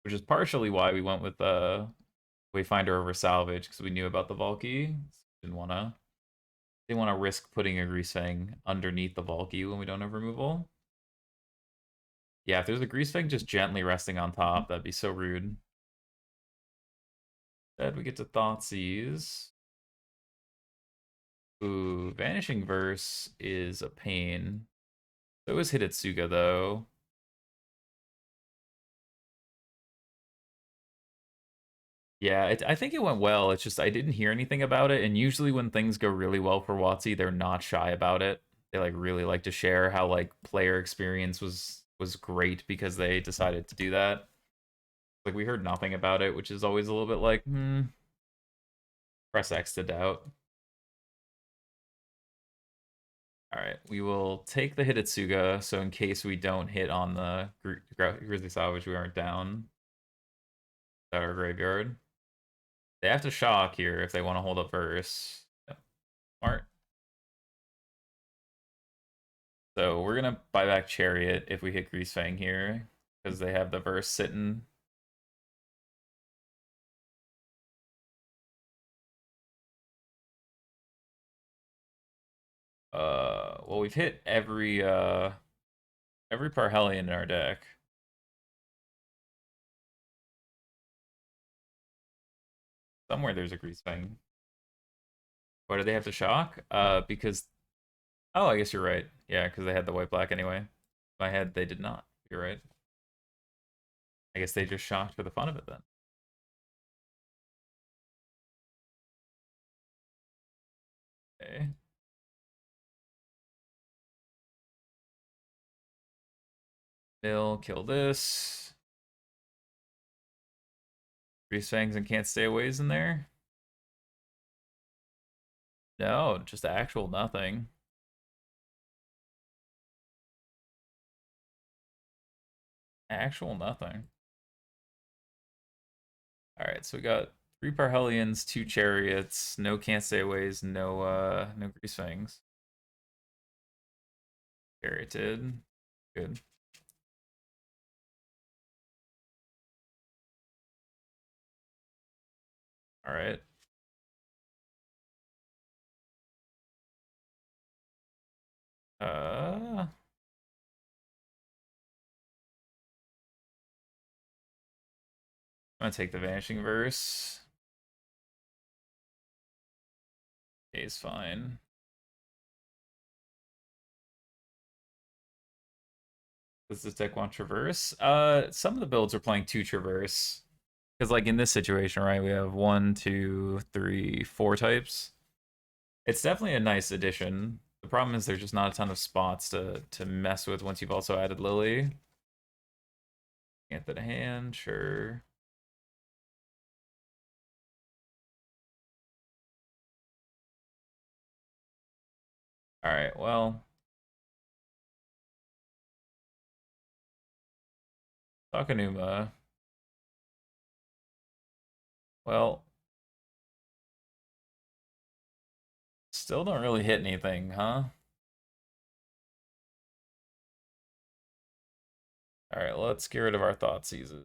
Which is partially why we went with Wayfinder over Salvage, because we knew about the Valky. Didn't want to risk putting a Greasefang underneath the Valky when we don't have removal. Yeah, if there's a Greasefang just gently resting on top, that'd be so rude. Instead, we get to Thoughtseize. Ooh, Vanishing Verse is a pain. So is Hidetsuga, though. Yeah, I think it went well. It's just I didn't hear anything about it, and usually when things go really well for WotC, they're not shy about it. They like really like to share how like player experience was great because they decided to do that. Like we heard nothing about it, which is always a little bit like, press X to doubt. All right, we will take the Hidetsuga, so in case we don't hit on the Grizzly Salvage, we aren't down at our graveyard. They have to shock here if they want to hold up verse. Yeah. Smart. So we're gonna buy back Chariot if we hit Greasefang here, because they have the verse sitting. Well, we've hit every Parhelion in our deck. Somewhere there's a Greasefang. Why do they have to shock? Because oh, I guess you're right. Yeah, because they had the white black anyway. In my head, they did not. You're right. I guess they just shocked for the fun of it then. Okay. Mill, kill this. Greasefangs and can't stay away in there. No, just actual nothing. Actual nothing. Alright, so we got 3 Parhellions, 2 Chariots, no Can't Stay Aways, no Greasefangs. Charioted. Good. Alright. I'm gonna take the Vanishing Verse. Is fine. Does this deck want Traverse? Some of the builds are playing 2 Traverse. Because, like, in this situation, right, we have 1, 2, 3, 4 types. It's definitely a nice addition. The problem is there's just not a ton of spots to mess with once you've also added Lily. Get that hand, sure. Alright, well. Takanuma. Well. Still don't really hit anything, huh? Alright, let's get rid of our Thoughtseizes.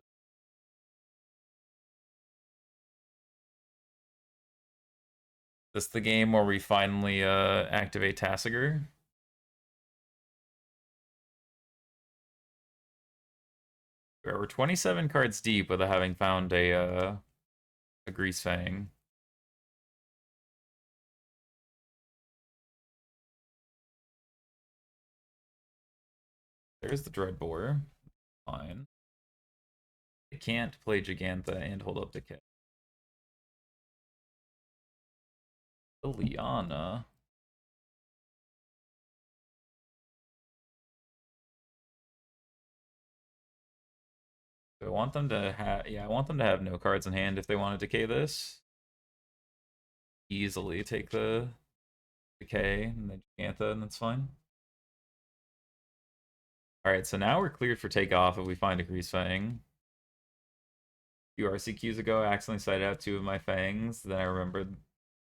This the game where we finally activate Tassiger? We're 27 cards deep without having found a Greasefang. There's the Dreadbore. Fine. It can't play Gigantha and hold up Decay. Liliana. I want them to have, yeah, I want them to have no cards in hand if they want to decay this. Easily take the decay and the Gigantha, and that's fine. Alright, so now we're cleared for takeoff if we find a Greasefang. A few RCQs ago, I accidentally cited out 2 of my fangs. Then I remembered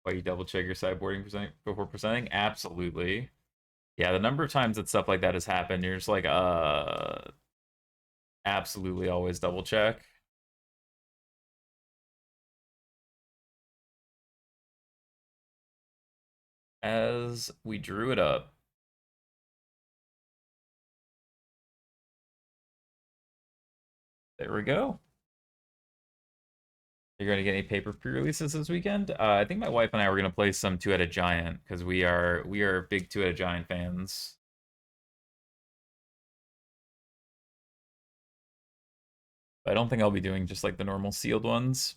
why you double check your sideboarding before presenting. Absolutely. Yeah, the number of times that stuff like that has happened, you're just like, absolutely always double check. As we drew it up. There we go. You're going to get any paper pre-releases this weekend? I think my wife and I were going to play some Two-Headed Giant because we are big Two-Headed Giant fans. But I don't think I'll be doing just like the normal sealed ones.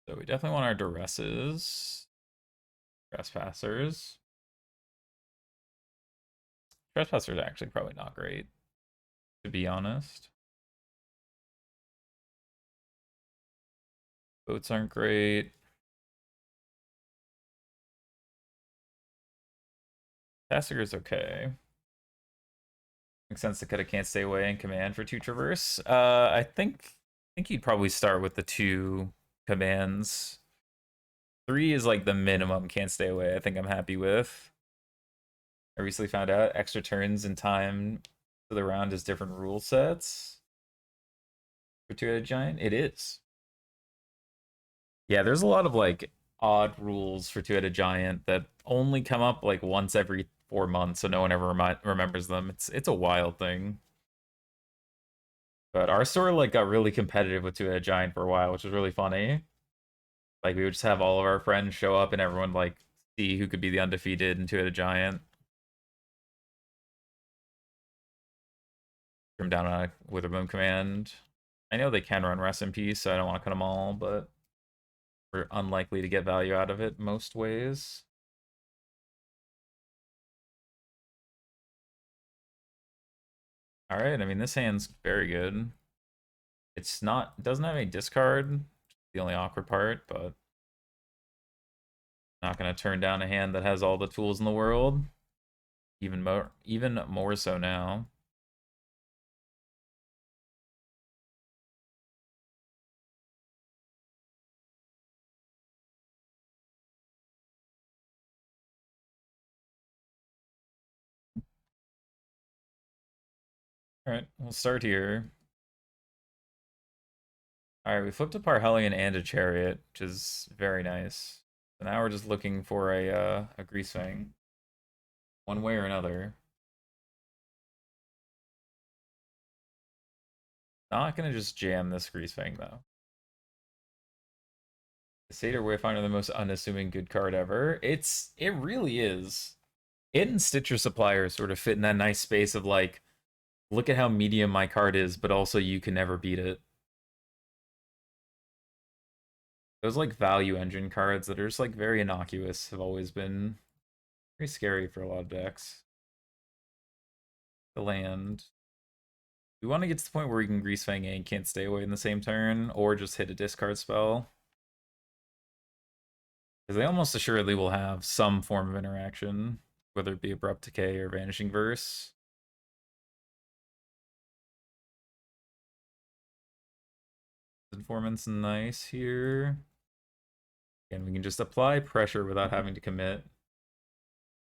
So we definitely want our Duresses. Trespassers. Trespassers are actually probably not great, to be honest. Boats aren't great. Tassiger is okay. Makes sense to cut a Can't Stay Away and command for 2 Traverse. I think you'd probably start with the 2 commands. 3 is like the minimum Can't Stay Away I think I'm happy with. I recently found out extra turns in time for the round is different rule sets for Two-Headed Giant. It is. Yeah, there's a lot of like odd rules for Two-Headed Giant that only come up like once every 4 months, so no one ever remembers them. It's a wild thing. But our store like got really competitive with Two-Headed Giant for a while, which was really funny. Like we would just have all of our friends show up and everyone like see who could be the undefeated and Two-Headed Giant. From down on a Witherboom command. I know they can run Rest in Peace, so I don't want to cut them all, but we're unlikely to get value out of it most ways. Alright, I mean, this hand's very good. It's not, it doesn't have any discard, the only awkward part, but not going to turn down a hand that has all the tools in the world. Even more so now. Alright, we'll start here. Alright, we flipped a Parhelion and a Chariot, which is very nice. So now we're just looking for a Greasefang. One way or another. Not gonna just jam this Greasefang though. The Satyr Wayfinder, the most unassuming good card ever. It really is. It and Stitcher Supplier sort of fit in that nice space of like, look at how medium my card is, but also you can never beat it. Those like value engine cards that are just like very innocuous have always been very scary for a lot of decks. The land. We want to get to the point where we can Greasefang and can't stay away in the same turn, or just hit a discard spell. Because they almost assuredly will have some form of interaction, whether it be Abrupt Decay or Vanishing Verse. Informants nice here. And we can just apply pressure without having to commit.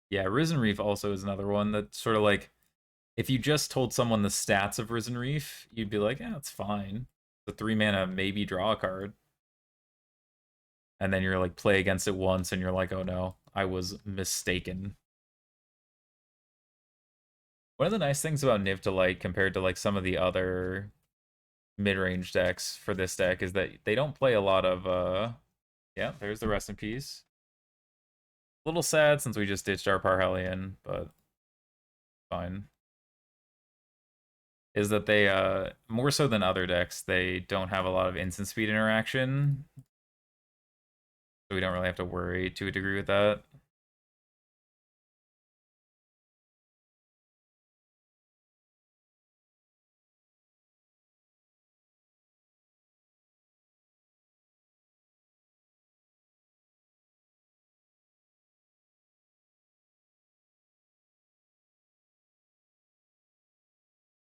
Yeah, Risen Reef also is another one that sort of like, if you just told someone the stats of Risen Reef, you'd be like, yeah, it's fine. The 3 mana, maybe draw a card. And then you're like, play against it once, and you're like, oh no, I was mistaken. One of the nice things about Niv to Light compared to like some of the other mid-range decks for this deck is that they don't play a lot of yeah, there's the rest in peace. A little sad since we just ditched our Parhelion, but fine. Is that they more so than other decks, they don't have a lot of instant speed interaction. So we don't really have to worry to a degree with that.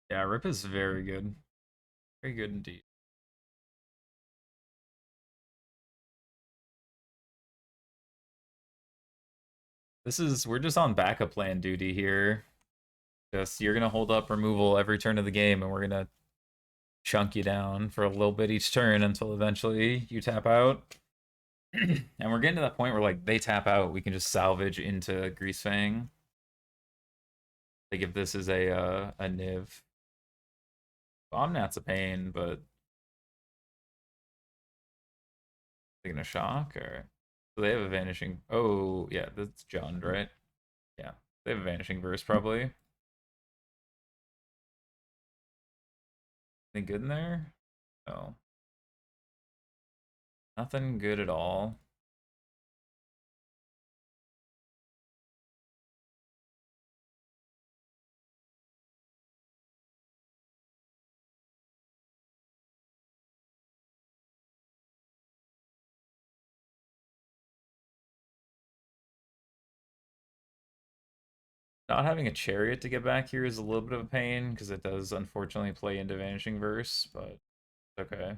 Yeah, Rip is very good. Very good indeed. We're just on backup plan duty here. Just, you're gonna hold up removal every turn of the game, and we're gonna chunk you down for a little bit each turn until eventually you tap out. And we're getting to that point where like they tap out, we can just salvage into Greasefang. Like if this is a Niv. Omnat's a pain, but taking a shock or so they have a vanishing. Oh yeah, that's Jund, right? Yeah, they have a vanishing verse probably. Anything good in there? No, nothing good at all. Not having a chariot to get back here is a little bit of a pain because it does unfortunately play into vanishing verse, but okay.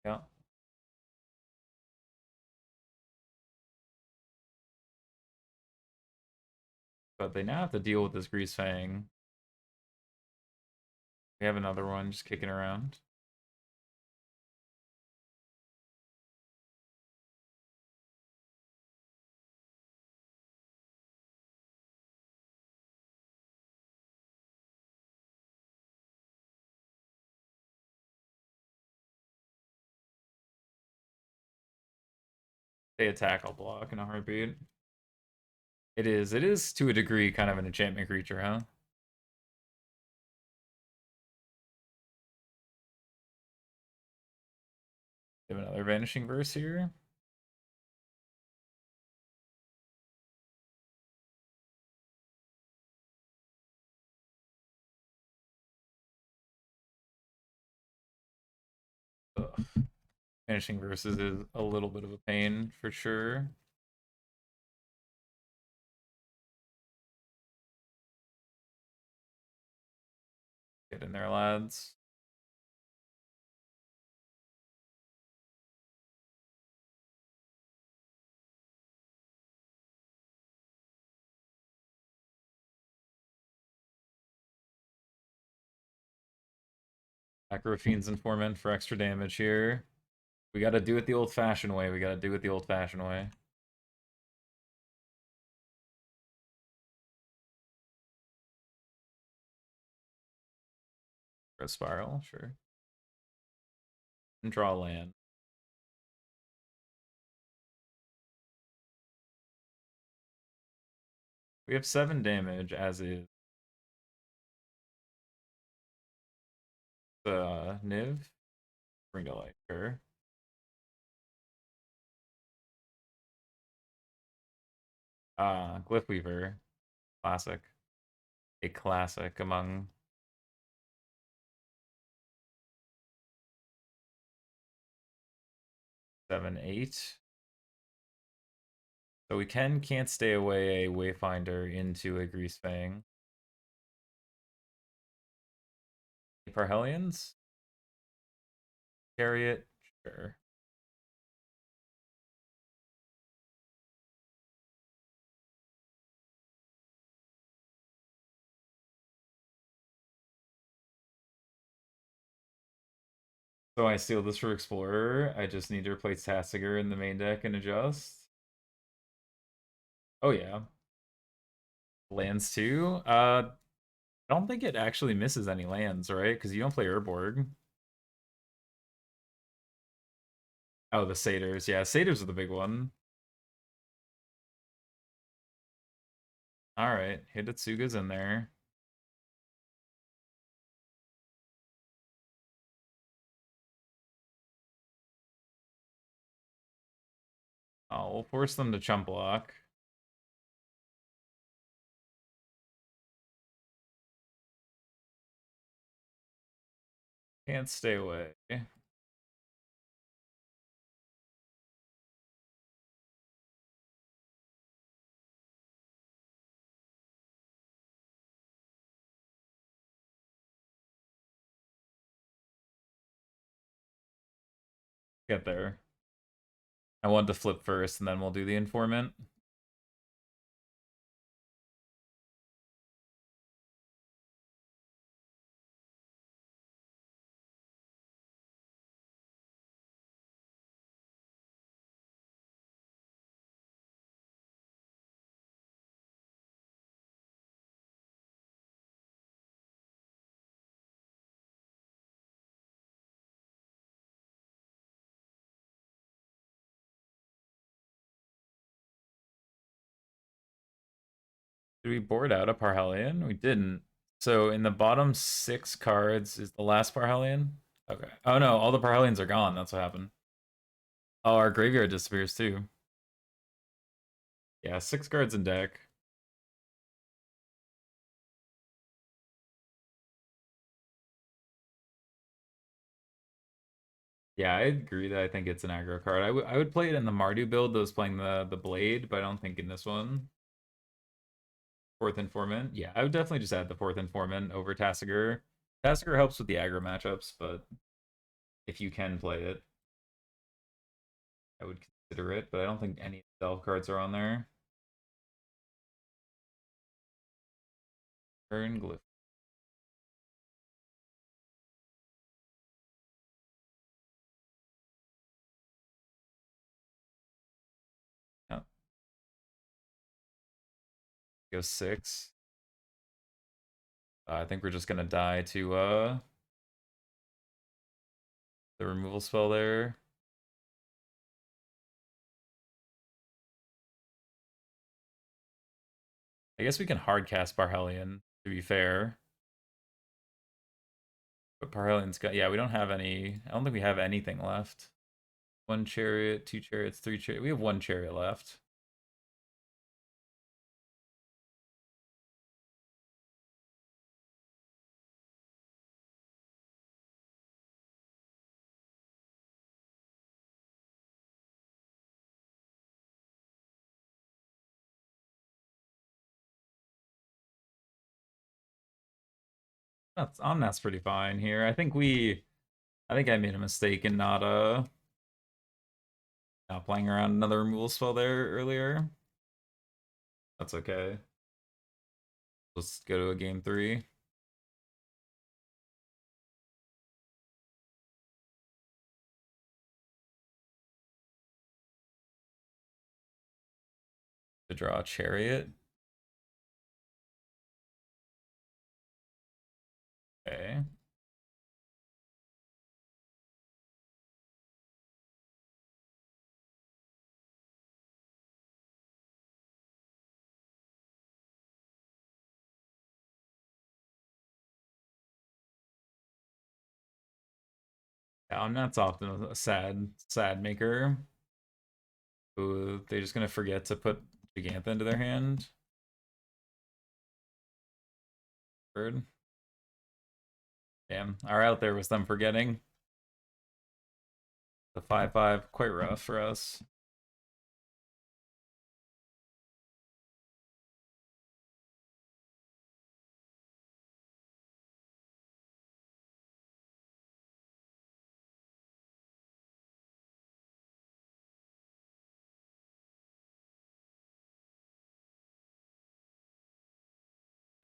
Yeah. But they now have to deal with this Greasefang. We have another one just kicking around. They attack, I'll block in a heartbeat. It is to a degree kind of an enchantment creature, huh? We have another vanishing verse here. Ugh. Vanishing verses is a little bit of a pain for sure. Get in there, lads. Acrofiend's Informant for extra damage here. We gotta do it the old-fashioned way. We gotta do it the old-fashioned way. A spiral, sure. And draw land. We have 7 damage as is. Niv. Bring to life, sure. Glyphweaver. Classic. A classic among 7, 8. So we can't stay away a Wayfinder into a Greasefang. Parhellions? Chariot? Sure. So I steal this for Explorer. I just need to replace Tassiger in the main deck and adjust. Oh yeah. Lands too? I don't think it actually misses any lands, right? Because you don't play Urborg. Oh, the Satyrs. Yeah, Satyrs are the big one. Alright, Hidetsuga's in there. Oh, we'll force them to chump block. Can't stay away. Get there. I want to flip first, and then we'll do the Informant. Did we board out a Parhellion? We didn't. So in the bottom 6 cards is the last Parhellion? Okay. Oh no, all the Parhellions are gone. That's what happened. Oh, our graveyard disappears too. Yeah, 6 cards in deck. Yeah, I agree that I think it's an aggro card. I would play it in the Mardu build that was playing the Blade, but I don't think in this one. Fourth Informant. Yeah, I would definitely just add the Fourth Informant over Tassiger. Tassiger helps with the aggro matchups, but if you can play it, I would consider it, but I don't think any Delve cards are on there. Turn Glyph. Oh, go 6. I think we're just gonna die to the removal spell there. I guess we can hardcast Parhellion, to be fair. But Parhellion's got, yeah, we don't have any, I don't think we have anything left. 1 chariot, 2 chariots, 3 chariot. We have 1 chariot left. That's Omnat's pretty fine here. I think I made a mistake in not playing around another removal spell there earlier. That's okay. Let's go to a game 3. To draw a Chariot. Okay. Yeah, I'm not often a sad maker. Ooh, they're just gonna forget to put Gigantha into their hand. Bird. Damn, our out there was them forgetting. The 5/5, quite rough for us.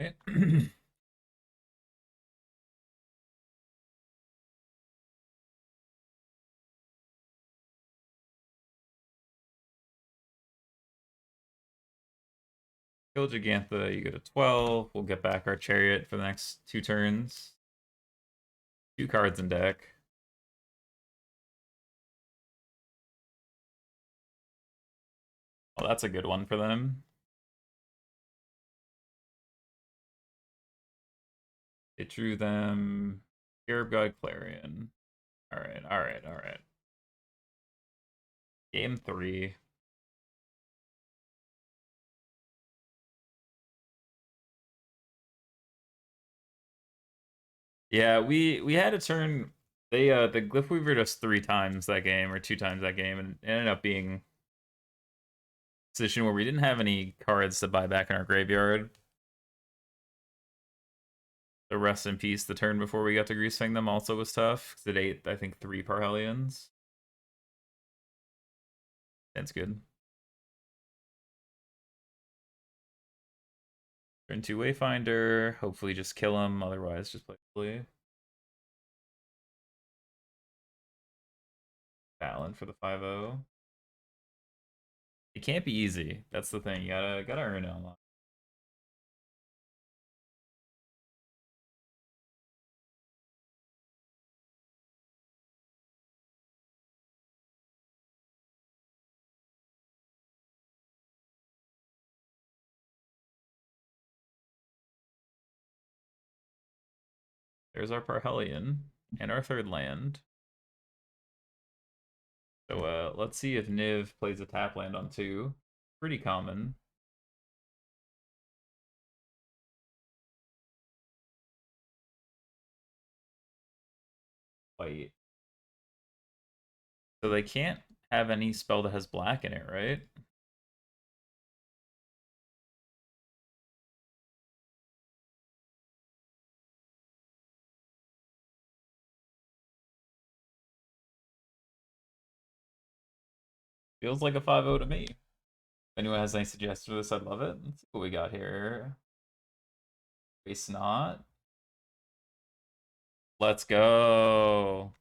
Okay. Kill Gigantha, you go to 12. We'll get back our Chariot for the next 2 turns. 2 cards in deck. Oh, that's a good one for them. It drew them Scarab God Clarion. Alright, alright, alright. Game 3. Yeah, we had a turn. They the Glyph Weavered us 3 times that game, or 2 times that game, and it ended up being a position where we didn't have any cards to buy back in our graveyard. The rest in peace, the turn before we got to Greasefang them also was tough, because it ate, I think, 3 Parhellions. That's good. Turn 2 Wayfinder, hopefully just kill him, otherwise just play fully. Talon for the 5/0. It can't be easy. That's the thing. You gotta earn it a lot. There's our Parhellion and our 3rd land. So let's see if Niv plays a tap land on 2. Pretty common. White. So they can't have any spell that has black in it, right? Feels like a 5/0 to me. If anyone has any suggestions for this, I'd love it. Let's see what we got here. Waste not. Let's go.